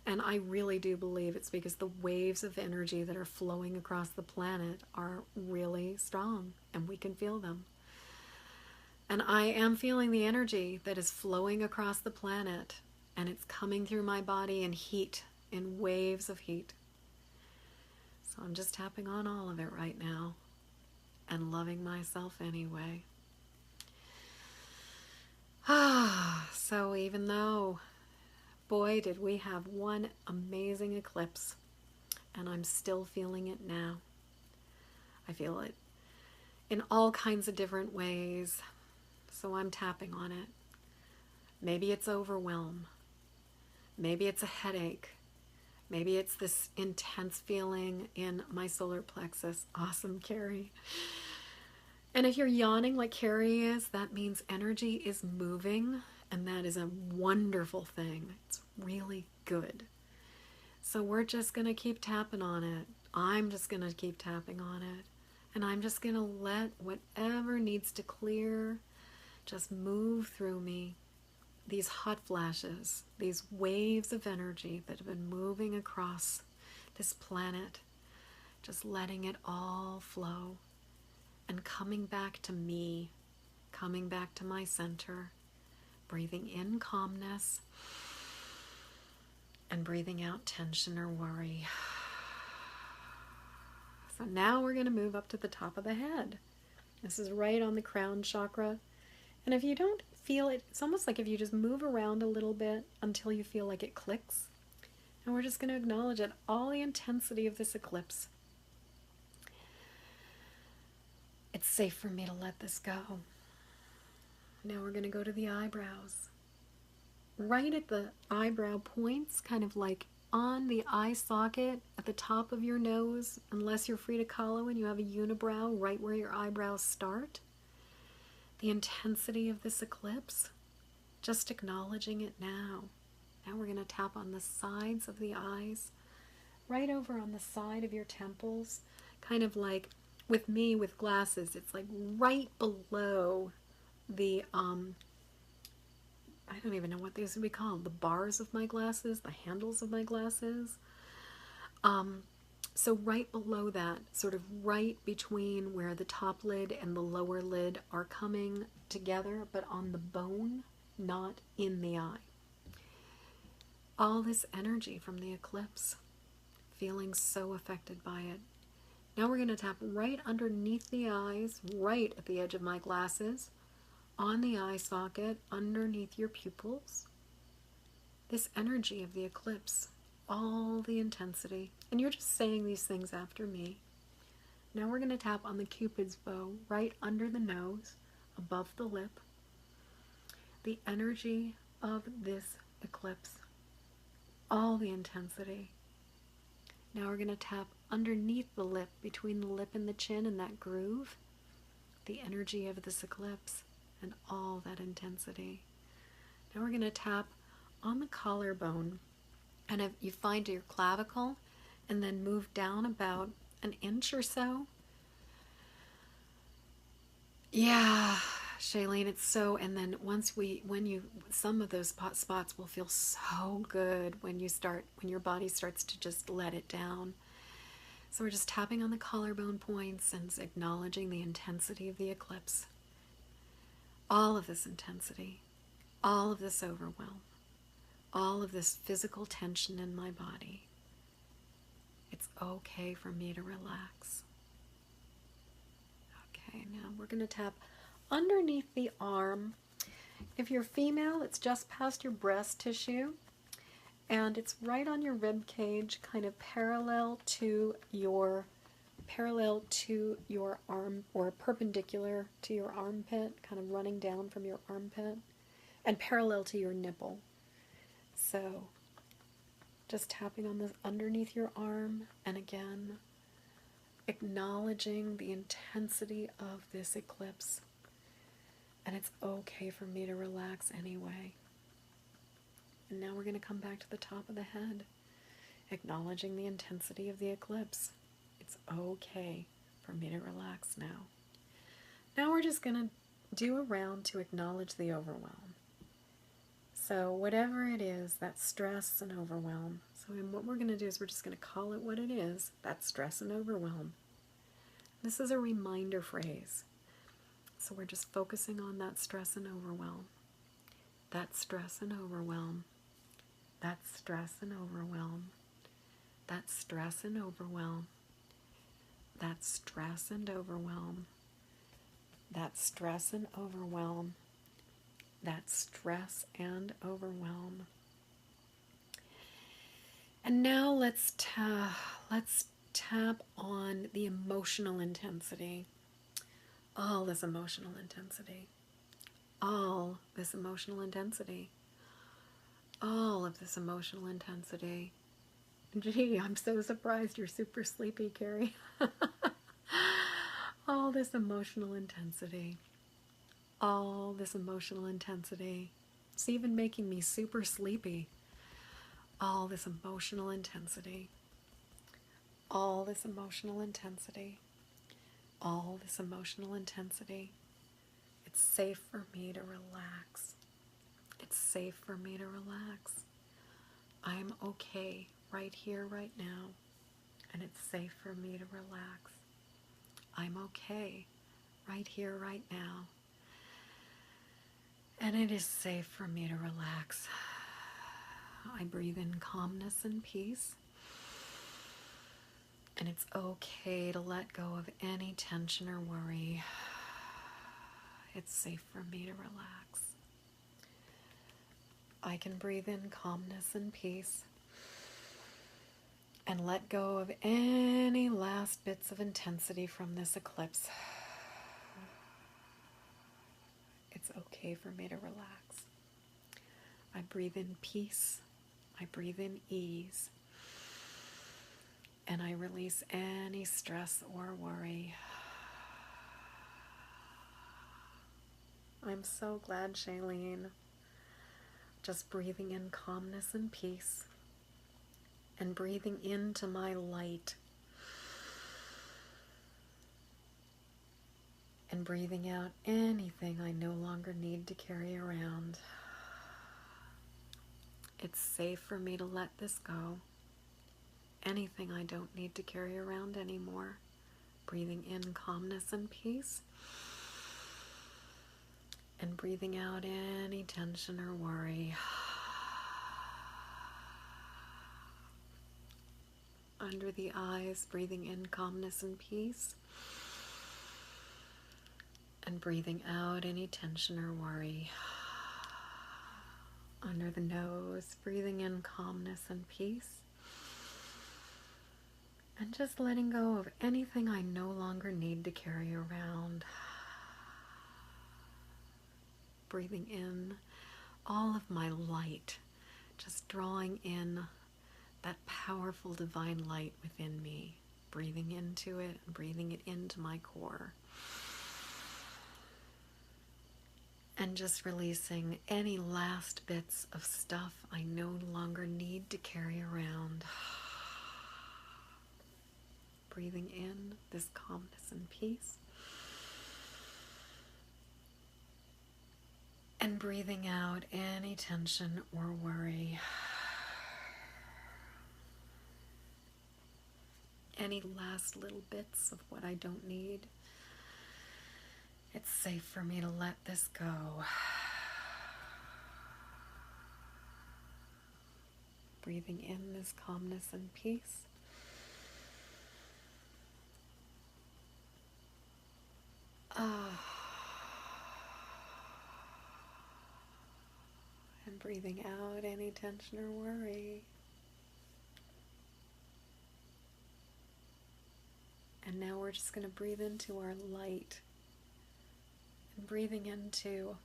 And I really do believe it's because the waves of energy that are flowing across the planet are really strong, and we can feel them. And I am feeling the energy that is flowing across the planet, and it's coming through my body in heat, in waves of heat. So I'm just tapping on all of it right now and loving myself anyway. So even though, boy, did we have one amazing eclipse, and I'm still feeling it now. I feel it in all kinds of different ways, so I'm tapping on it. Maybe it's overwhelm. Maybe it's a headache. Maybe it's this intense feeling in my solar plexus. Awesome, Carrie. And if you're yawning like Carrie is, that means energy is moving, and that is a wonderful thing. It's really good. So we're just going to keep tapping on it. I'm just going to keep tapping on it. And I'm just going to let whatever needs to clear just move through me. These hot flashes, these waves of energy that have been moving across this planet, just letting it all flow and coming back to me, coming back to my center, breathing in calmness and breathing out tension or worry. So now we're going to move up to the top of the head. This is right on the crown chakra. And if you don't feel it, it's almost like if you just move around a little bit until you feel like it clicks. And we're just going to acknowledge it, all the intensity of this eclipse. It's safe for me to let this go. Now we're going to go to the eyebrows. Right at the eyebrow points, kind of like on the eye socket at the top of your nose, unless you're free to hollow and you have a unibrow right where your eyebrows start. The intensity of this eclipse, just acknowledging it now. Now we're going to tap on the sides of the eyes, right over on the side of your temples, kind of like, with me with glasses, it's like right below the, I don't even know what these would be called, the bars of my glasses, the handles of my glasses. So right below that, sort of right between where the top lid and the lower lid are coming together, but on the bone, not in the eye. All this energy from the eclipse, feeling so affected by it. Now we're going to tap right underneath the eyes, right at the edge of my glasses, on the eye socket, underneath your pupils. This energy of the eclipse, all the intensity. And you're just saying these things after me. Now we're going to tap on the Cupid's bow, right under the nose, above the lip. The energy of this eclipse, all the intensity. Now we're going to tap underneath the lip, between the lip and the chin, in that groove, the energy of this eclipse and all that intensity. Now we're going to tap on the collarbone, and if you find your clavicle, and then move down about an inch or so. Yeah, Shailene, it's so, and then some of those spots will feel so good when your body starts to just let it down. So we're just tapping on the collarbone points and acknowledging the intensity of the eclipse. All of this intensity, all of this overwhelm, all of this physical tension in my body. It's okay for me to relax. Okay, now we're going to tap underneath the arm. If you're female, it's just past your breast tissue. And it's right on your rib cage, kind of parallel to your arm, or perpendicular to your armpit, kind of running down from your armpit, and parallel to your nipple. So just tapping on this underneath your arm, and again acknowledging the intensity of this eclipse. And it's okay for me to relax anyway. And now we're going to come back to the top of the head, acknowledging the intensity of the eclipse. It's okay for me to relax now. Now we're just going to do a round to acknowledge the overwhelm. So whatever it is, that stress and overwhelm. So what we're going to do is we're just going to call it what it is, that stress and overwhelm. This is a reminder phrase. So we're just focusing on that stress and overwhelm. That stress and overwhelm. That stress and overwhelm. That stress and overwhelm. That stress and overwhelm. That stress and overwhelm. That stress and overwhelm. And now let's tap on the emotional intensity. All this emotional intensity. All this emotional intensity. All of this emotional intensity. Gee, I'm so surprised you're super sleepy, Carrie. All this emotional intensity. All this emotional intensity. It's even making me super sleepy. All this emotional intensity. All this emotional intensity. All this emotional intensity. It's safe for me to relax. It's safe for me to relax. I'm okay right here, right now, and it's safe for me to relax. I'm okay right here, right now, and it is safe for me to relax. I breathe in calmness and peace, and it's okay to let go of any tension or worry. It's safe for me to relax. I can breathe in calmness and peace and let go of any last bits of intensity from this eclipse. It's okay for me to relax. I breathe in peace. I breathe in ease. And I release any stress or worry. I'm so glad, Shailene. Just breathing in calmness and peace, and breathing into my light, and breathing out anything I no longer need to carry around. It's safe for me to let this go. Anything I don't need to carry around anymore. Breathing in calmness and peace, and breathing out any tension or worry. Under the eyes, breathing in calmness and peace, and breathing out any tension or worry. Under the nose, breathing in calmness and peace, and just letting go of anything I no longer need to carry around. Breathing in all of my light, just drawing in that powerful divine light within me, breathing into it and breathing it into my core. And just releasing any last bits of stuff I no longer need to carry around. Breathing in this calmness and peace. And breathing out any tension or worry. Any last little bits of what I don't need. It's safe for me to let this go. Breathing in this calmness and peace. And breathing out any tension or worry. And now we're just going to breathe into our light and breathing into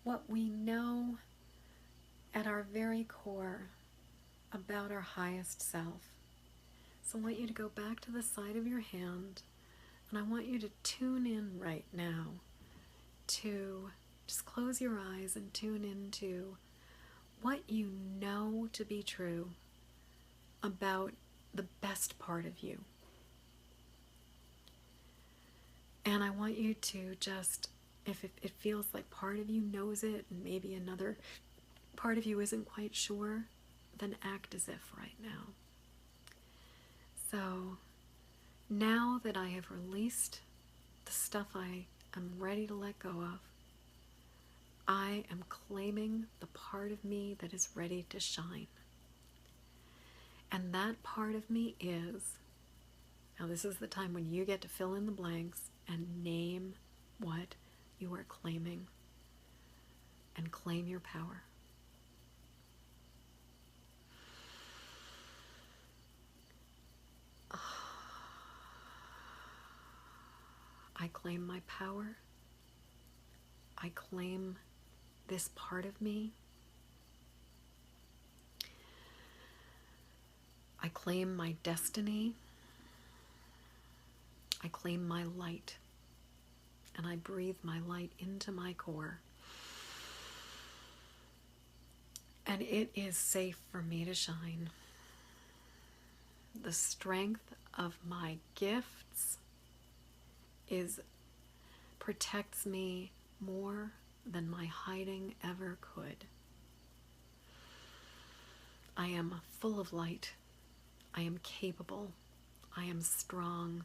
what we know at our very core about our highest self. So I want you to go back to the side of your hand, and I want you to tune in right now to just close your eyes and tune into what you know to be true about the best part of you. And I want you to just, if it feels like part of you knows it and maybe another part of you isn't quite sure, then act as if right now. So now that I have released the stuff I am ready to let go of, I am claiming the part of me that is ready to shine. And that part of me is, now this is the time when you get to fill in the blanks and name what you are claiming and claim your power. I claim my power. I claim this part of me. I claim my destiny. I claim my light. And I breathe my light into my core. And it is safe for me to shine. The strength of my gifts protects me more than my hiding ever could. I am full of light. I am capable. I am strong.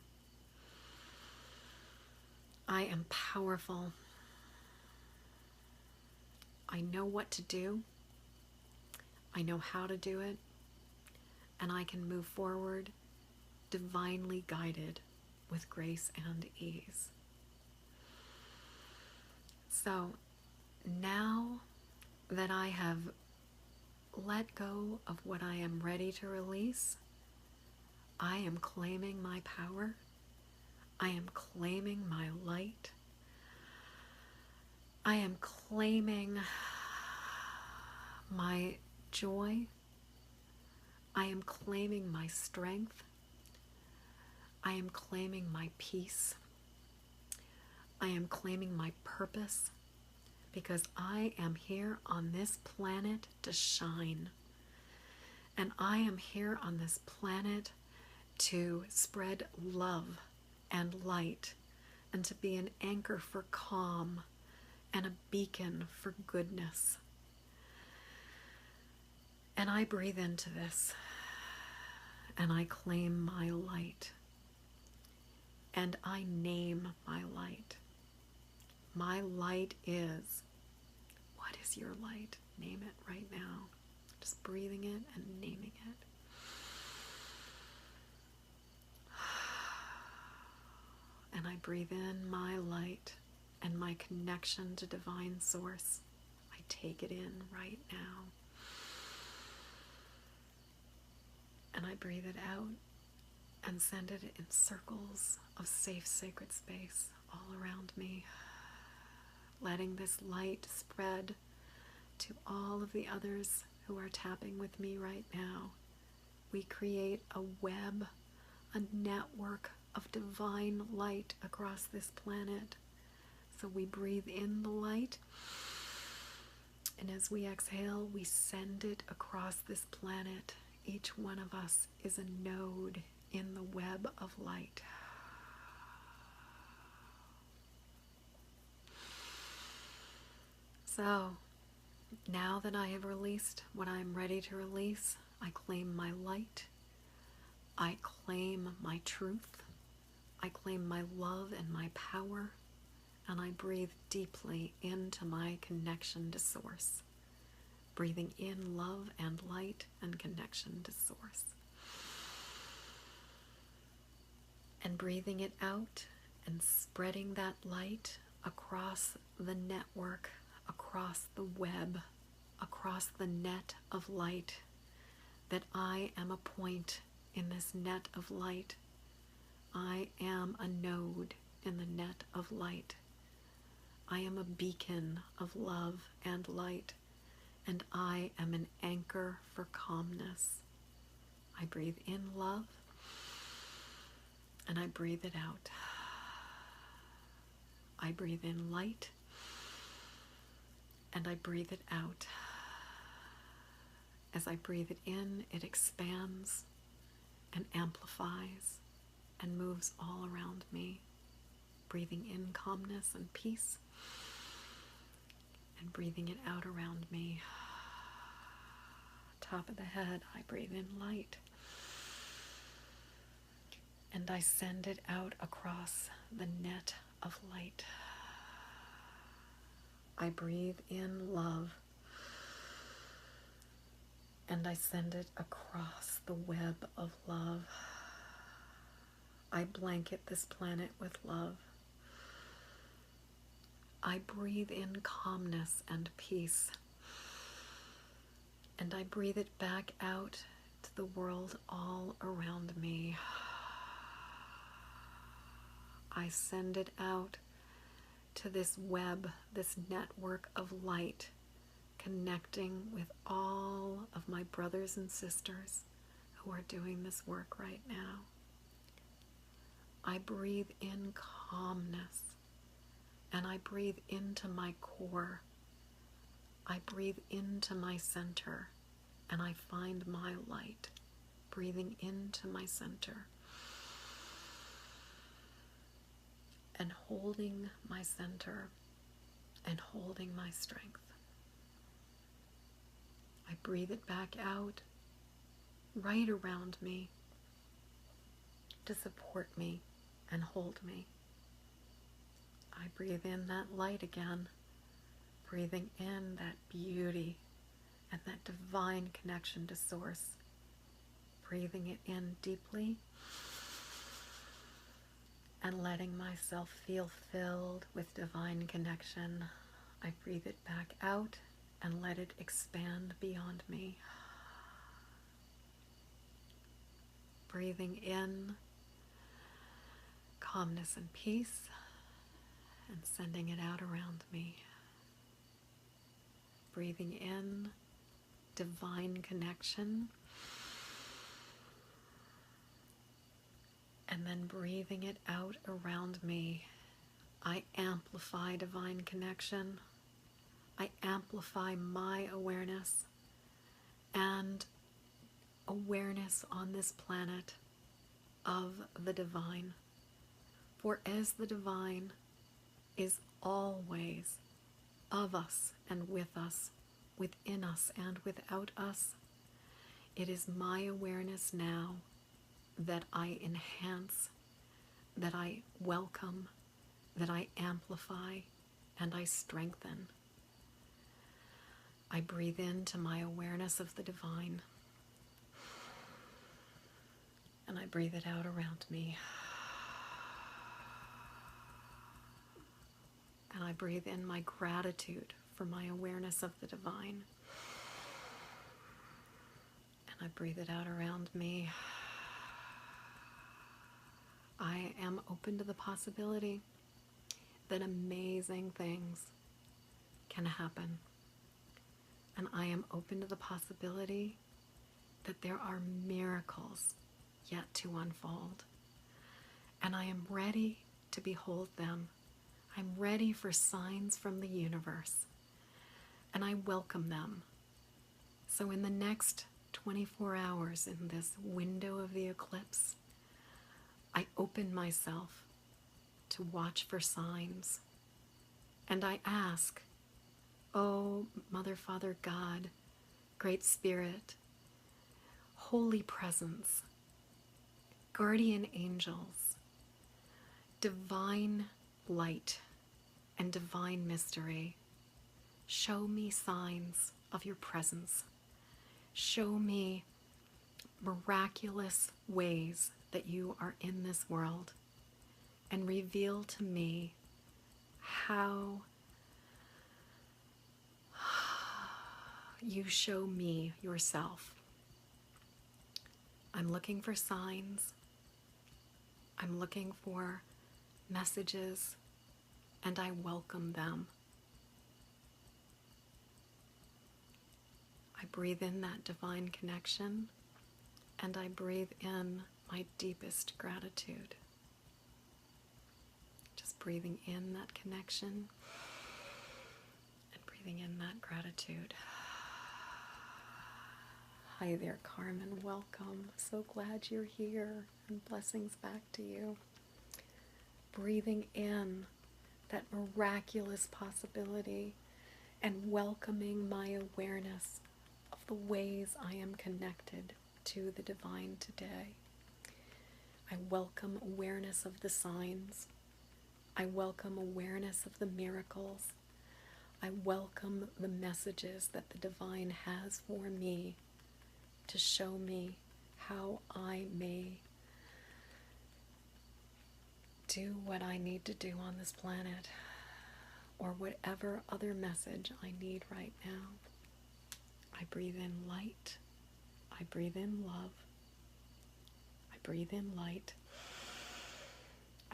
I am powerful. I know what to do. I know how to do it. And I can move forward divinely guided with grace and ease. So now that I have let go of what I am ready to release, I am claiming my power. I am claiming my light. I am claiming my joy. I am claiming my strength. I am claiming my peace. I am claiming my purpose, because I am here on this planet to shine. And I am here on this planet to spread love and light, and to be an anchor for calm and a beacon for goodness. And I breathe into this, and I claim my light, and I name my light. My light is, what is your light? Name it right now. Just breathing it and naming it. And I breathe in my light and my connection to divine source. I take it in right now. And I breathe it out and send it in circles of safe, sacred space all around me, letting this light spread to all of the others who are tapping with me right now. We create a web, a network of divine light across this planet. So we breathe in the light, and as we exhale, we send it across this planet. Each one of us is a node in the web of light. So, now that I have released what I am ready to release, I claim my light. I claim my truth. I claim my love and my power. And I breathe deeply into my connection to Source. Breathing in love and light and connection to Source. And breathing it out and spreading that light across the network, across the web across the net of light, that I am a point in this net of light. I am a node in the net of light. I am a beacon of love and light, and I am an anchor for calmness. I breathe in love, and I breathe it out. I breathe in light, and I breathe it out. As I breathe it in, it expands and amplifies and moves all around me, breathing in calmness and peace, and breathing it out around me. Top of the head, I breathe in light, and I send it out across the net of light. I breathe in love, and I send it across the web of love. I blanket this planet with love. I breathe in calmness and peace, and I breathe it back out to the world all around me. I send it out to this web, this network of light, connecting with all of my brothers and sisters who are doing this work right now. I breathe in calmness, and I breathe into my core. I breathe into my center, and I find my light, breathing into my center and holding my center and holding my strength. I breathe it back out right around me to support me and hold me. I breathe in that light again, breathing in that beauty and that divine connection to Source, breathing it in deeply and letting myself feel filled with divine connection. I breathe it back out and let it expand beyond me. Breathing in calmness and peace, and sending it out around me. Breathing in divine connection, and then breathing it out around me. I amplify divine connection. I amplify my awareness and awareness on this planet of the divine. For as the divine is always of us and with us, within us and without us, it is my awareness now that I enhance, that I welcome, that I amplify, and I strengthen. I breathe into my awareness of the divine, and I breathe it out around me. And I breathe in my gratitude for my awareness of the divine, and I breathe it out around me. I am open to the possibility that amazing things can happen. And I am open to the possibility that there are miracles yet to unfold. And I am ready to behold them. I'm ready for signs from the universe. And I welcome them. So in the next 24 hours in this window of the eclipse, I open myself to watch for signs. And I ask, oh, Mother, Father, God, Great Spirit, Holy Presence, Guardian Angels, Divine Light, and Divine Mystery, show me signs of your presence. Show me miraculous ways that you are in this world, and reveal to me how you show me yourself. I'm looking for signs. I'm looking for messages, and I welcome them. I breathe in that divine connection, and I breathe in my deepest gratitude. Just breathing in that connection and breathing in that gratitude. Hi there, Carmen. Welcome. So glad you're here, and blessings back to you. Breathing in that miraculous possibility and welcoming my awareness of the ways I am connected to the divine today. I welcome awareness of the signs. I welcome awareness of the miracles. I welcome the messages that the divine has for me to show me how I may do what I need to do on this planet, or whatever other message I need right now. I breathe in light. I breathe in love. I breathe in light.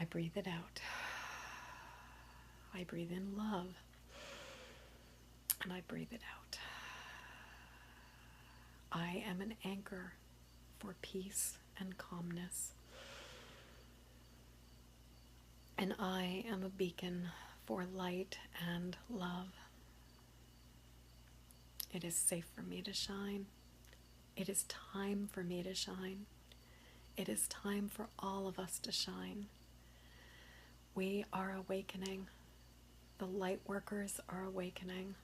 I breathe it out. I breathe in love. And I breathe it out. I am an anchor for peace and calmness. And I am a beacon for light and love. It is safe for me to shine. It is time for me to shine. It is time for all of us to shine. We are awakening. The light workers are awakening.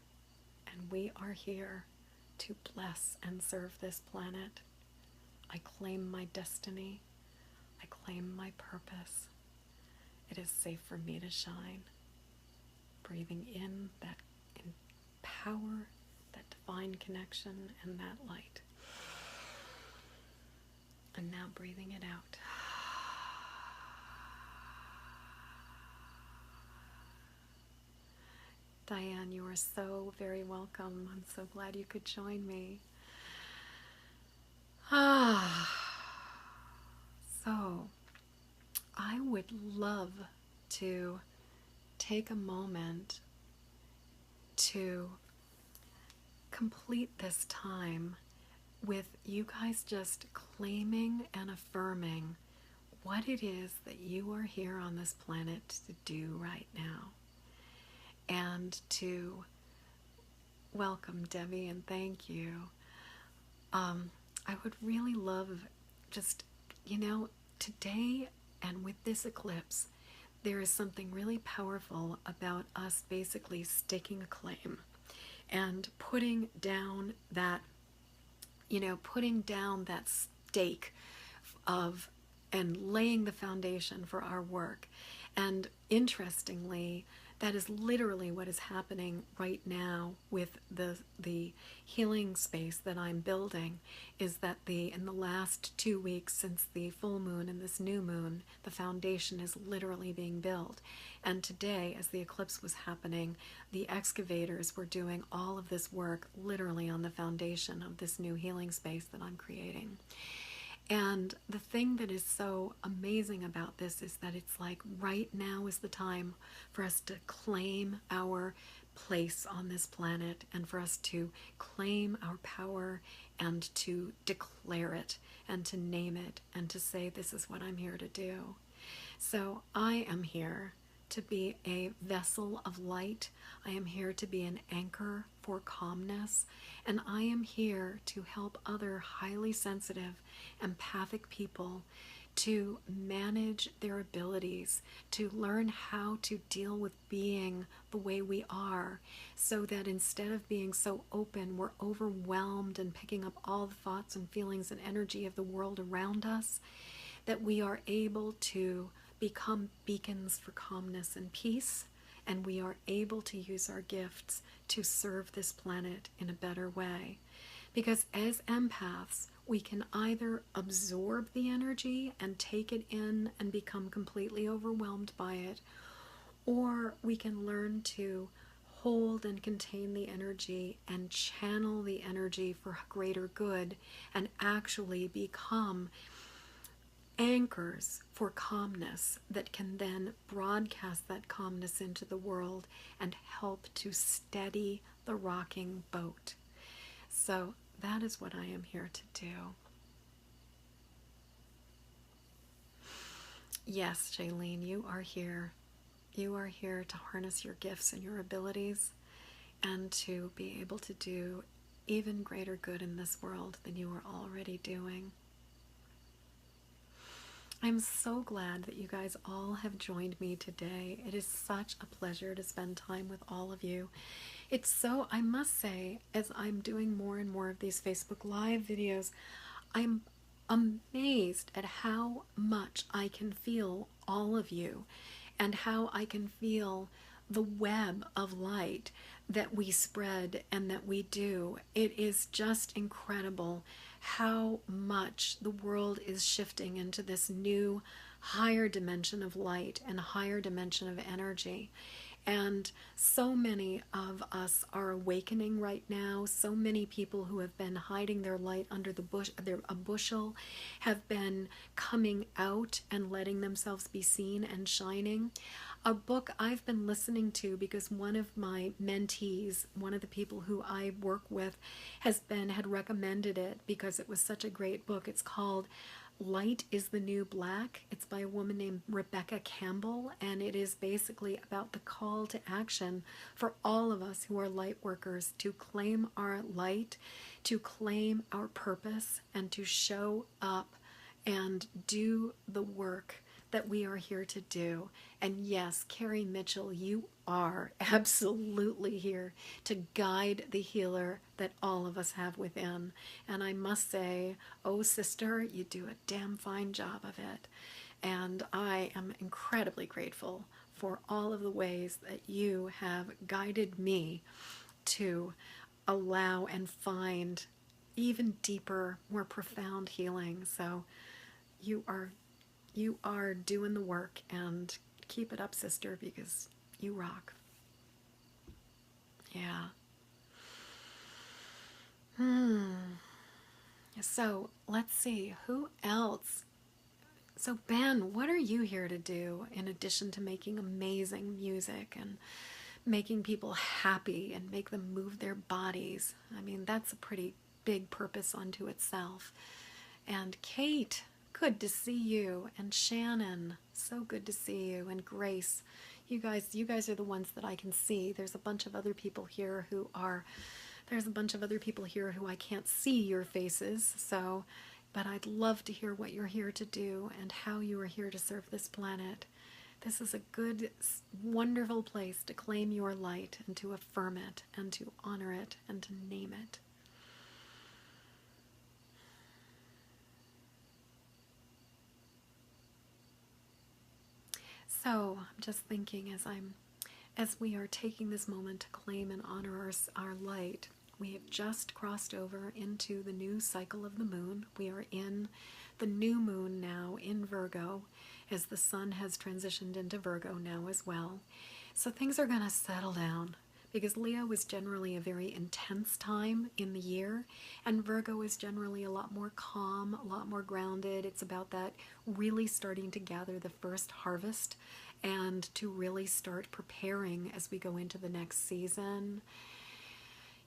And we are here to bless and serve this planet. I claim my destiny. I claim my purpose. It is safe for me to shine. Breathing in that power, that divine connection, and that light. And now breathing it out. Diane, you are so very welcome. I'm so glad you could join me. So, I would love to take a moment to complete this time with you guys just claiming and affirming what it is that you are here on this planet to do right now. And to welcome Debbie and thank you. I would really love just, today and with this eclipse, there is something really powerful about us basically staking a claim and putting down that stake of and laying the foundation for our work. And interestingly, that is literally what is happening right now with the healing space that I'm building, is that in the last 2 weeks since the full moon and this new moon, the foundation is literally being built. And today, as the eclipse was happening, the excavators were doing all of this work literally on the foundation of this new healing space that I'm creating. And the thing that is so amazing about this is that it's like right now is the time for us to claim our place on this planet and for us to claim our power and to declare it and to name it and to say, this is what I'm here to do. So I am here to be a vessel of light. I am here to be an anchor for calmness. And I am here to help other highly sensitive, empathic people to manage their abilities, to learn how to deal with being the way we are, so that instead of being so open, we're overwhelmed and picking up all the thoughts and feelings and energy of the world around us, that we are able to become beacons for calmness and peace, and we are able to use our gifts to serve this planet in a better way. Because as empaths, we can either absorb the energy and take it in and become completely overwhelmed by it, or we can learn to hold and contain the energy and channel the energy for greater good, and actually become anchors for calmness that can then broadcast that calmness into the world and help to steady the rocking boat. So that is what I am here to do. Yes, Jaylene, you are here. You are here to harness your gifts and your abilities and to be able to do even greater good in this world than you are already doing. I'm so glad that you guys all have joined me today. It is such a pleasure to spend time with all of you. It's so, I must say, as I'm doing more and more of these Facebook Live videos, I'm amazed at how much I can feel all of you and how I can feel the web of light that we spread and that we do. It is just incredible how much the world is shifting into this new higher dimension of light and higher dimension of energy. And so many of us are awakening right now. So many people who have been hiding their light under the a bushel have been coming out and letting themselves be seen and shining. A book I've been listening to because one of my mentees, one of the people who I work with, had recommended it because it was such a great book. It's called Light is the New Black. It's by a woman named Rebecca Campbell, and it is basically about the call to action for all of us who are light workers to claim our light, to claim our purpose, and to show up and do the work that we are here to do. And yes, Carrie Mitchell, you are absolutely here to guide the healer that all of us have within. And I must say, oh sister, you do a damn fine job of it. And I am incredibly grateful for all of the ways that you have guided me to allow and find even deeper, more profound healing. So you are doing the work, and keep it up, sister, because you rock. Yeah. So let's see, who else? So Ben, what are you here to do in addition to making amazing music and making people happy and make them move their bodies? I mean, that's a pretty big purpose unto itself. And Kate, good to see you. And Shannon, so good to see you. And Grace, you guys are the ones that I can see. There's a bunch of other people here who I can't see your faces. So, but I'd love to hear what you're here to do and how you are here to serve this planet. This is a good, wonderful place to claim your light and to affirm it and to honor it and to name it. So I'm just thinking as we are taking this moment to claim and honor our light, we have just crossed over into the new cycle of the moon. We are in the new moon now in Virgo, as the sun has transitioned into Virgo now as well. So things are going to settle down, because Leo is generally a very intense time in the year, and Virgo is generally a lot more calm, a lot more grounded. It's about that really starting to gather the first harvest and to really start preparing as we go into the next season.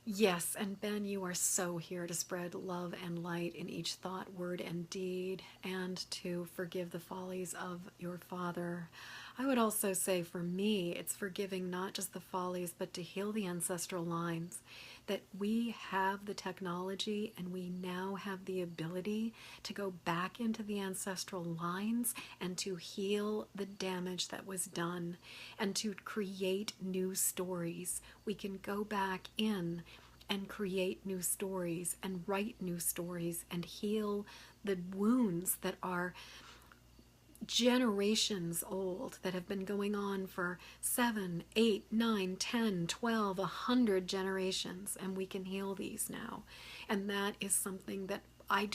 Yes, and Ben, you are so here to spread love and light in each thought, word, and deed, and to forgive the follies of your father. I would also say for me, it's forgiving not just the follies, but to heal the ancestral lines. That we have the technology and we now have the ability to go back into the ancestral lines and to heal the damage that was done and to create new stories. We can go back in and create new stories and write new stories and heal the wounds that are generations old, that have been going on for 7, 8, 9, 10, 12, 100 generations, and we can heal these now. And that is something that I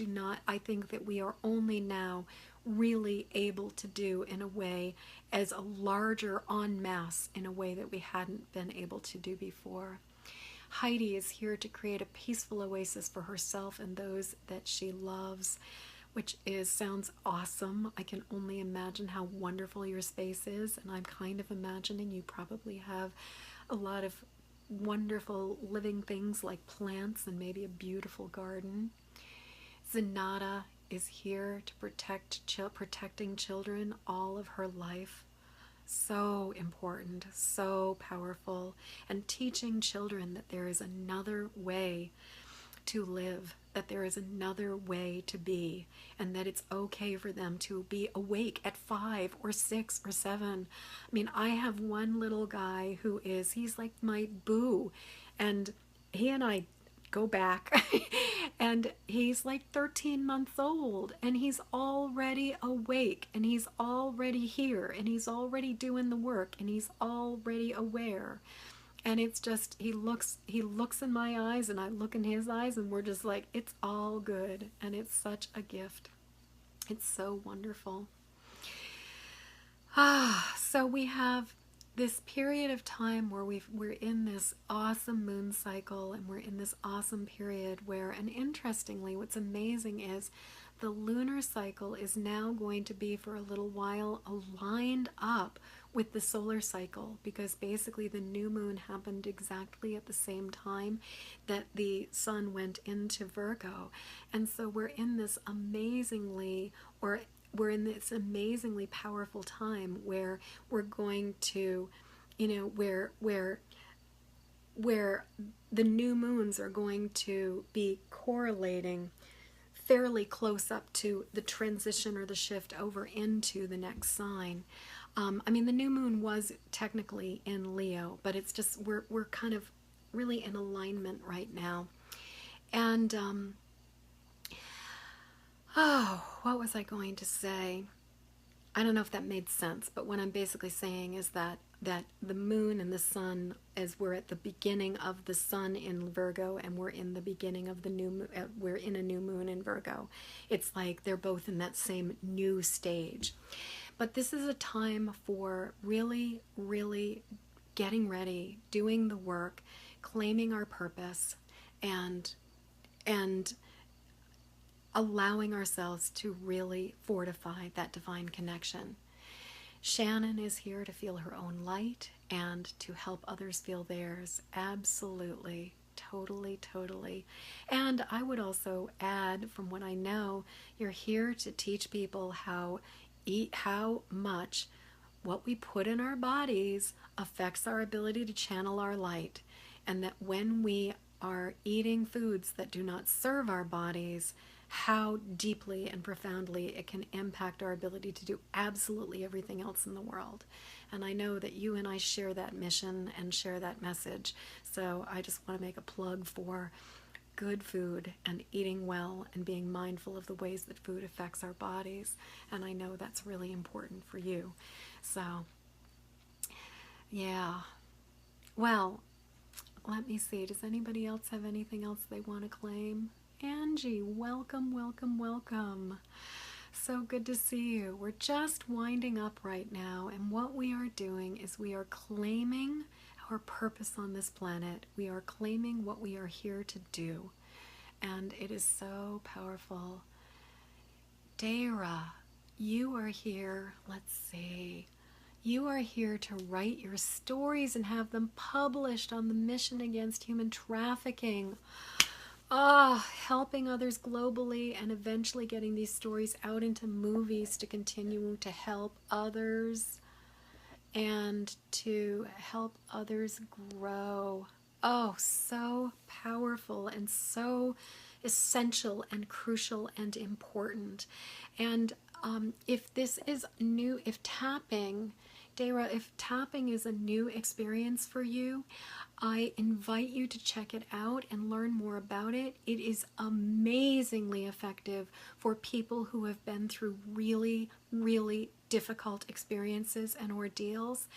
think that we are only now really able to do in a way as a larger en masse in a way that we hadn't been able to do before. Heidi is here to create a peaceful oasis for herself and those that she loves, which sounds awesome. I can only imagine how wonderful your space is, and I'm kind of imagining you probably have a lot of wonderful living things like plants and maybe a beautiful garden. Zenata is here to protecting children all of her life. So important, so powerful, and teaching children that there is another way to live, that there is another way to be, and that it's okay for them to be awake at 5 or 6 or 7. I mean, I have one little guy he's like my boo, and he and I go back and he's like 13 months old, and he's already awake, and he's already here, and he's already doing the work, and he's already aware. And it's just, he looks in my eyes and I look in his eyes, and we're just like, it's all good. And it's such a gift. It's so wonderful. So we have this period of time where we're in this awesome moon cycle, and we're in this awesome period where, and interestingly, what's amazing is the lunar cycle is now going to be for a little while aligned up with the solar cycle, because basically the new moon happened exactly at the same time that the sun went into Virgo. And so we're in this amazingly powerful time where we're going to, where the new moons are going to be correlating fairly close up to the transition or the shift over into the next sign. I mean, the new moon was technically in Leo, but it's just, we're kind of really in alignment right now. And, what was I going to say? I don't know if that made sense, but what I'm basically saying is that the moon and the sun, as we're at the beginning of the sun in Virgo, and we're in the beginning of the new moon, we're in a new moon in Virgo. It's like they're both in that same new stage. But this is a time for really, really getting ready, doing the work, claiming our purpose, and allowing ourselves to really fortify that divine connection. Shannon is here to feel her own light and to help others feel theirs. Absolutely. Totally, totally. And I would also add, from what I know, you're here to teach people how much what we put in our bodies affects our ability to channel our light. And that when we are eating foods that do not serve our bodies, how deeply and profoundly it can impact our ability to do absolutely everything else in the world. And I know that you and I share that mission and share that message. So I just want to make a plug for good food and eating well and being mindful of the ways that food affects our bodies. And I know that's really important for you. So, yeah. Well, let me see. Does anybody else have anything else they want to claim? Angie, welcome, welcome, welcome. So good to see you. We're just winding up right now, and what we are doing is we are claiming our purpose on this planet. We are claiming what we are here to do, and it is so powerful. Dara, you are here, let's see. You are here to write your stories and have them published on the mission against human trafficking. Helping others globally and eventually getting these stories out into movies to continue to help others and to help others grow. Oh, so powerful and so essential and crucial and important. And if this is new, if tapping is a new experience for you, I invite you to check it out and learn more about it. It is amazingly effective for people who have been through really, really difficult experiences and ordeals.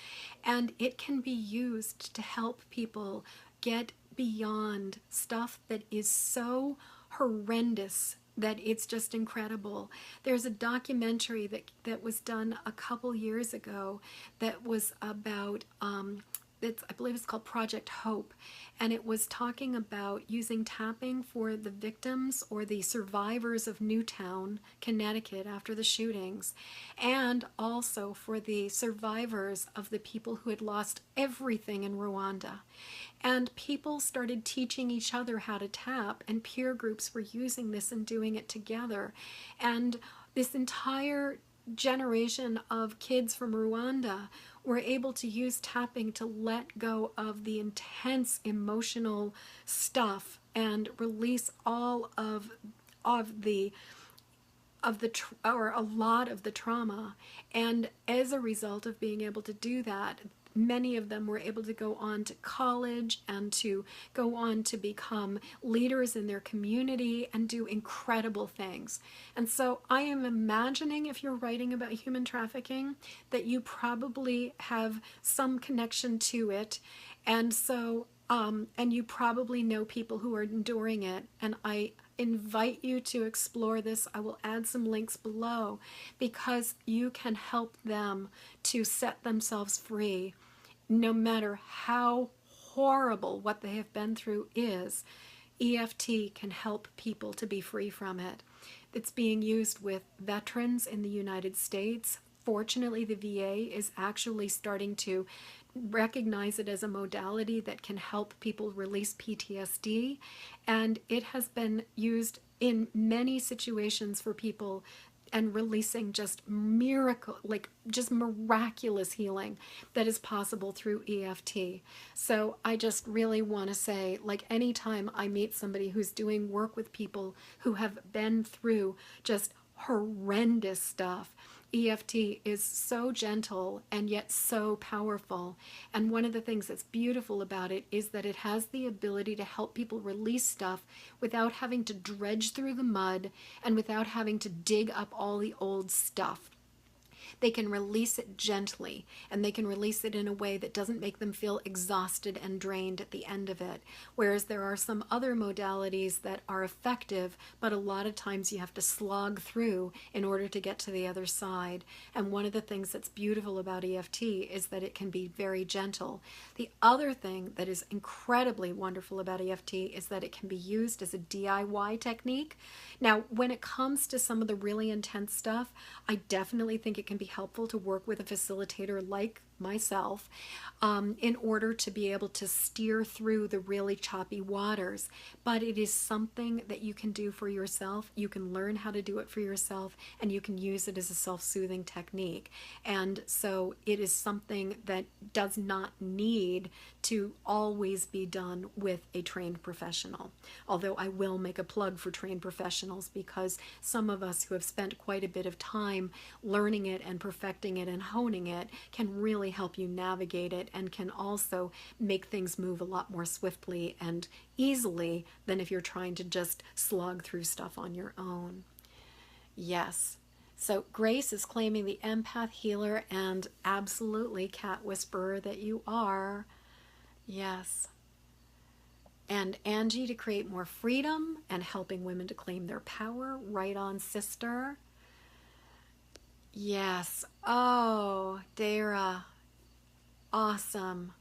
And it can be used to help people get beyond stuff that is so horrendous that it's just incredible. There's a documentary that was done a couple years ago that was about I believe it's called Project Hope, and it was talking about using tapping for the victims or the survivors of Newtown, Connecticut after the shootings, and also for the survivors of the people who had lost everything in Rwanda. And people started teaching each other how to tap, and peer groups were using this and doing it together. And this entire generation of kids from Rwanda were able to use tapping to let go of the intense emotional stuff and release all of the or a lot of the trauma. And as a result of being able to do that, many of them were able to go on to college and to go on to become leaders in their community and do incredible things. And so I am imagining, if you're writing about human trafficking, that you probably have some connection to it. And so, and you probably know people who are enduring it. And I invite you to explore this. I will add some links below because you can help them to set themselves free. No matter how horrible what they have been through is, EFT can help people to be free from it. It's being used with veterans in the United States. Fortunately, the VA is actually starting to recognize it as a modality that can help people release PTSD, and it has been used in many situations for people and releasing just just miraculous healing that is possible through EFT. So I just really want to say, like, anytime I meet somebody who's doing work with people who have been through just horrendous stuff, EFT is so gentle and yet so powerful. And one of the things that's beautiful about it is that it has the ability to help people release stuff without having to dredge through the mud and without having to dig up all the old stuff. They can release it gently, and they can release it in a way that doesn't make them feel exhausted and drained at the end of it. Whereas there are some other modalities that are effective, but a lot of times you have to slog through in order to get to the other side. And one of the things that's beautiful about EFT is that it can be very gentle. The other thing that is incredibly wonderful about EFT is that it can be used as a DIY technique. Now, when it comes to some of the really intense stuff, I definitely think it can be helpful to work with a facilitator like myself in order to be able to steer through the really choppy waters. But it is something that you can do for yourself. You can learn how to do it for yourself, and you can use it as a self-soothing technique. And so it is something that does not need to always be done with a trained professional. Although I will make a plug for trained professionals, because some of us who have spent quite a bit of time learning it and perfecting it and honing it can really help you navigate it, and can also make things move a lot more swiftly and easily than if you're trying to just slog through stuff on your own. Yes. So Grace is claiming the empath healer, and absolutely cat whisperer that you are. Yes. And Angie to create more freedom and helping women to claim their power. Right on, sister. Yes. Oh, Dara. Awesome.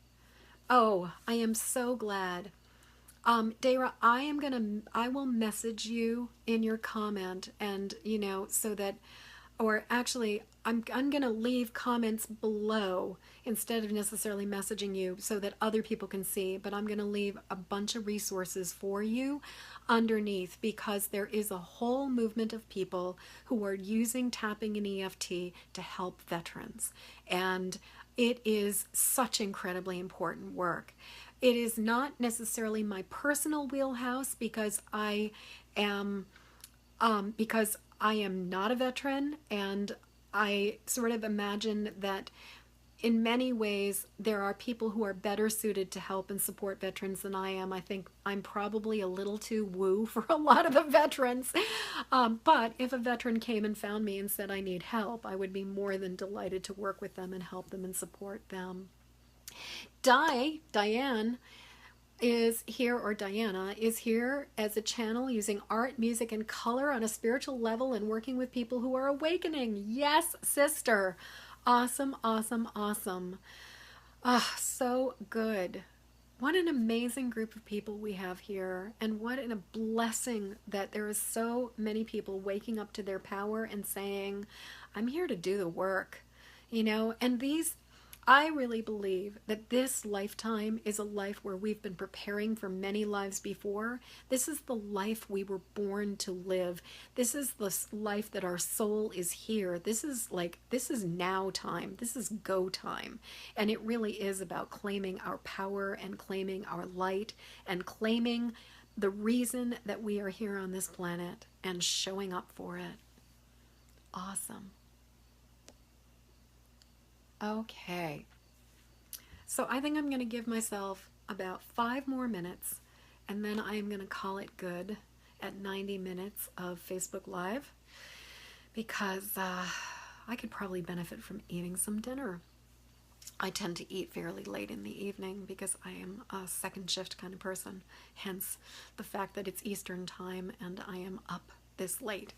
Oh, I am so glad. Dara, I will message you in your comment, and, so that, or actually, I'm going to leave comments below instead of necessarily messaging you so that other people can see, but I'm going to leave a bunch of resources for you underneath, because there is a whole movement of people who are using tapping and EFT to help veterans. And it is such incredibly important work. It is not necessarily my personal wheelhouse, because I am not a veteran, and I sort of imagine that in many ways there are people who are better suited to help and support veterans than I am. I think I'm probably a little too woo for a lot of the veterans. But if a veteran came and found me and said I need help, I would be more than delighted to work with them and help them and support them. Diane, is here, or Diana is here as a channel using art, music, and color on a spiritual level and working with people who are awakening. Yes, sister. Awesome, awesome, awesome. Ah, so good. What an amazing group of people we have here, and what a blessing that there is so many people waking up to their power and saying, I'm here to do the work, and I really believe that this lifetime is a life where we've been preparing for many lives before. This is the life we were born to live. This is the life that our soul is here. This is now time. This is go time. And it really is about claiming our power and claiming our light and claiming the reason that we are here on this planet and showing up for it. Awesome. Okay, so I think I'm going to give myself about 5 more minutes, and then I'm going to call it good at 90 minutes of Facebook Live, because I could probably benefit from eating some dinner. I tend to eat fairly late in the evening because I am a second shift kind of person, hence the fact that it's Eastern time and I am up this late.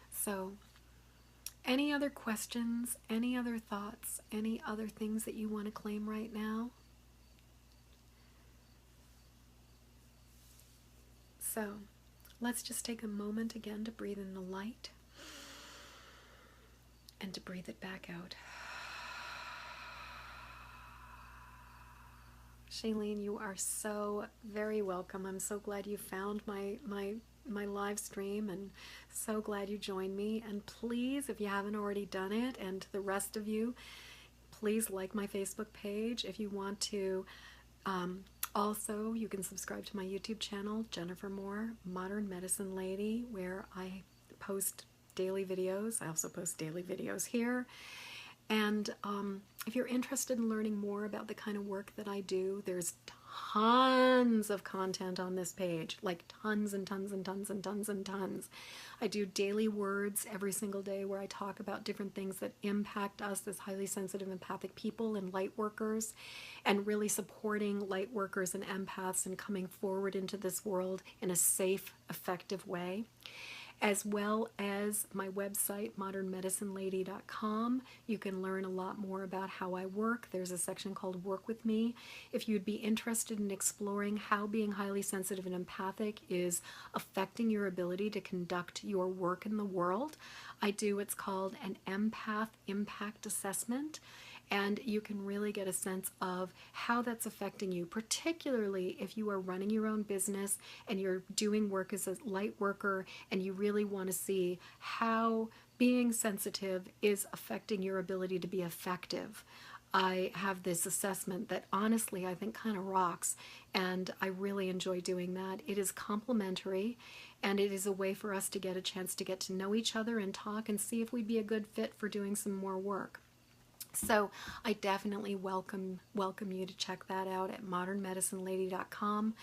So any other questions, any other thoughts, any other things that you want to claim right now? So let's just take a moment again to breathe in the light and to breathe it back out. Shailene, you are so very welcome. I'm so glad you found my live stream, and so glad you joined me. And please, if you haven't already done it, and the rest of you, please like my Facebook page. If you want to, also you can subscribe to my YouTube channel, Jennifer Moore, Modern Medicine Lady, where I post daily videos. I also post daily videos here. And if you're interested in learning more about the kind of work that I do, there's tons of content on this page, like tons and tons and tons and tons and tons. I do daily words every single day where I talk about different things that impact us as highly sensitive empathic people and light workers, and really supporting light workers and empaths and coming forward into this world in a safe, effective way. As well as my website, modernmedicinelady.com. You can learn a lot more about how I work. There's a section called Work With Me. If you'd be interested in exploring how being highly sensitive and empathic is affecting your ability to conduct your work in the world, I do what's called an Empath Impact Assessment. And you can really get a sense of how that's affecting you, particularly if you are running your own business and you're doing work as a light worker and you really want to see how being sensitive is affecting your ability to be effective. I have this assessment that honestly I think kind of rocks, and I really enjoy doing that. It is complimentary, and it is a way for us to get a chance to get to know each other and talk and see if we'd be a good fit for doing some more work. So I definitely welcome you to check that out at modernmedicinelady.com,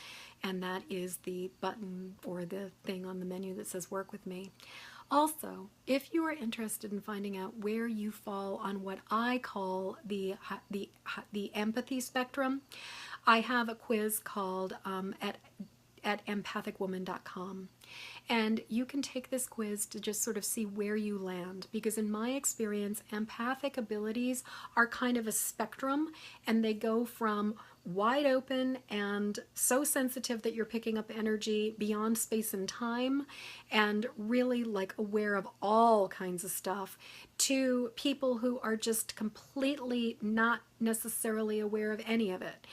and that is the button or the thing on the menu that says Work With Me. Also, if you are interested in finding out where you fall on what I call the empathy spectrum, I have a quiz called at empathicwoman.com. And you can take this quiz to just sort of see where you land, because in my experience, empathic abilities are kind of a spectrum, and they go from wide open and so sensitive that you're picking up energy beyond space and time and really like aware of all kinds of stuff, to people who are just completely not necessarily aware of any of it.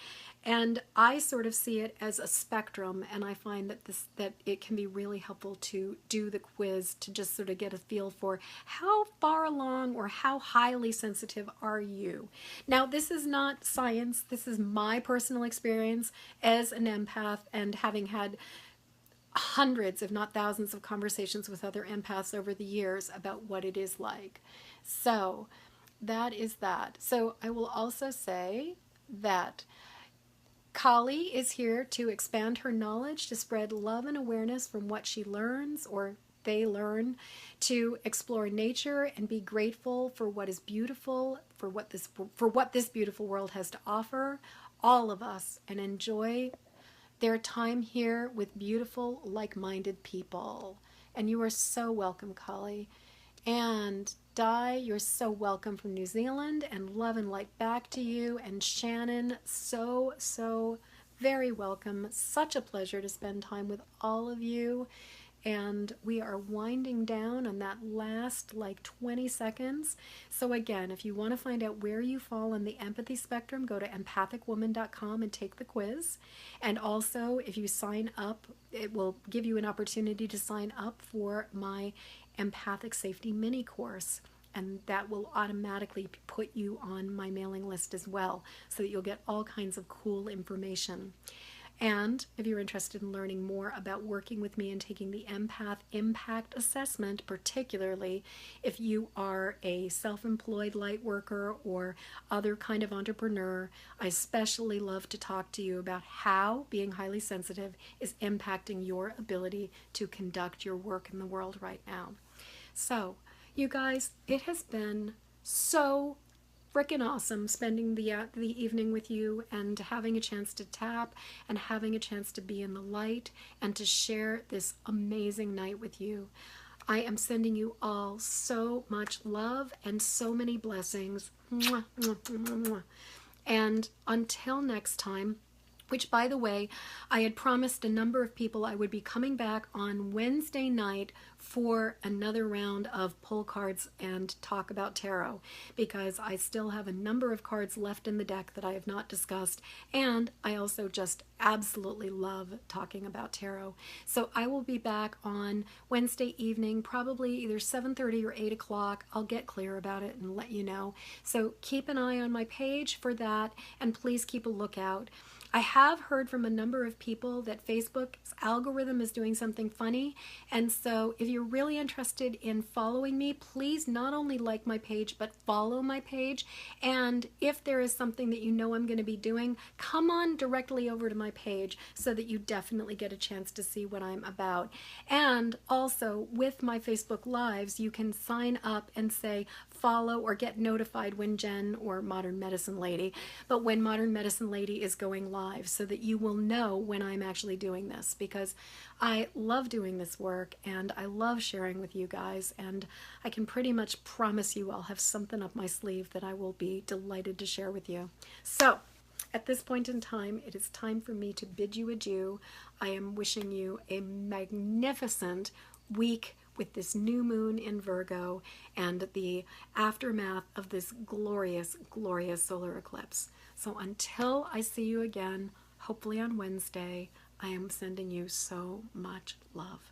And I sort of see it as a spectrum, and I find that it can be really helpful to do the quiz to just sort of get a feel for how far along or how highly sensitive are you. Now, this is not science. This is my personal experience as an empath, and having had hundreds, if not thousands, of conversations with other empaths over the years about what it is like. So that is that. So I will also say that Kali is here to expand her knowledge, to spread love and awareness from what she learns or they learn, to explore nature and be grateful for what is beautiful, for what this beautiful world has to offer all of us, and enjoy their time here with beautiful, like-minded people. And you are so welcome, Kali. And Di, you're so welcome from New Zealand, and love and light back to you. And Shannon, so very welcome. Such a pleasure to spend time with all of you. And we are winding down on that last like 20 seconds. So again, if you want to find out where you fall on the empathy spectrum, go to empathicwoman.com and take the quiz. And also, if you sign up, it will give you an opportunity to sign up for my empathic safety mini course. And that will automatically put you on my mailing list as well, so that you'll get all kinds of cool information. And if you're interested in learning more about working with me and taking the Empath Impact Assessment, particularly if you are a self-employed light worker or other kind of entrepreneur, I especially love to talk to you about how being highly sensitive is impacting your ability to conduct your work in the world right now. So, you guys, it has been so freaking awesome spending the evening with you and having a chance to tap and having a chance to be in the light and to share this amazing night with you. I am sending you all so much love and so many blessings. Mwah, mwah, mwah, mwah. And until next time, which, by the way, I had promised a number of people I would be coming back on Wednesday night for another round of pull cards and talk about tarot, because I still have a number of cards left in the deck that I have not discussed, and I also just absolutely love talking about tarot. So I will be back on Wednesday evening, probably either 7:30 or 8 o'clock. I'll get clear about it and let you know. So keep an eye on my page for that, and please keep a lookout. I have heard from a number of people that Facebook's algorithm is doing something funny, and so if you're really interested in following me, please not only like my page, but follow my page. And if there is something that you know I'm going to be doing, come on directly over to my page so that you definitely get a chance to see what I'm about. And also, with my Facebook Lives, you can sign up and say follow or get notified when Jen, or Modern Medicine Lady, but when Modern Medicine Lady is going live, so that you will know when I'm actually doing this, because I love doing this work and I love sharing with you guys, and I can pretty much promise you I'll have something up my sleeve that I will be delighted to share with you. So at this point in time, it is time for me to bid you adieu. I am wishing you a magnificent week with this new moon in Virgo and the aftermath of this glorious, glorious solar eclipse. So until I see you again, hopefully on Wednesday, I am sending you so much love.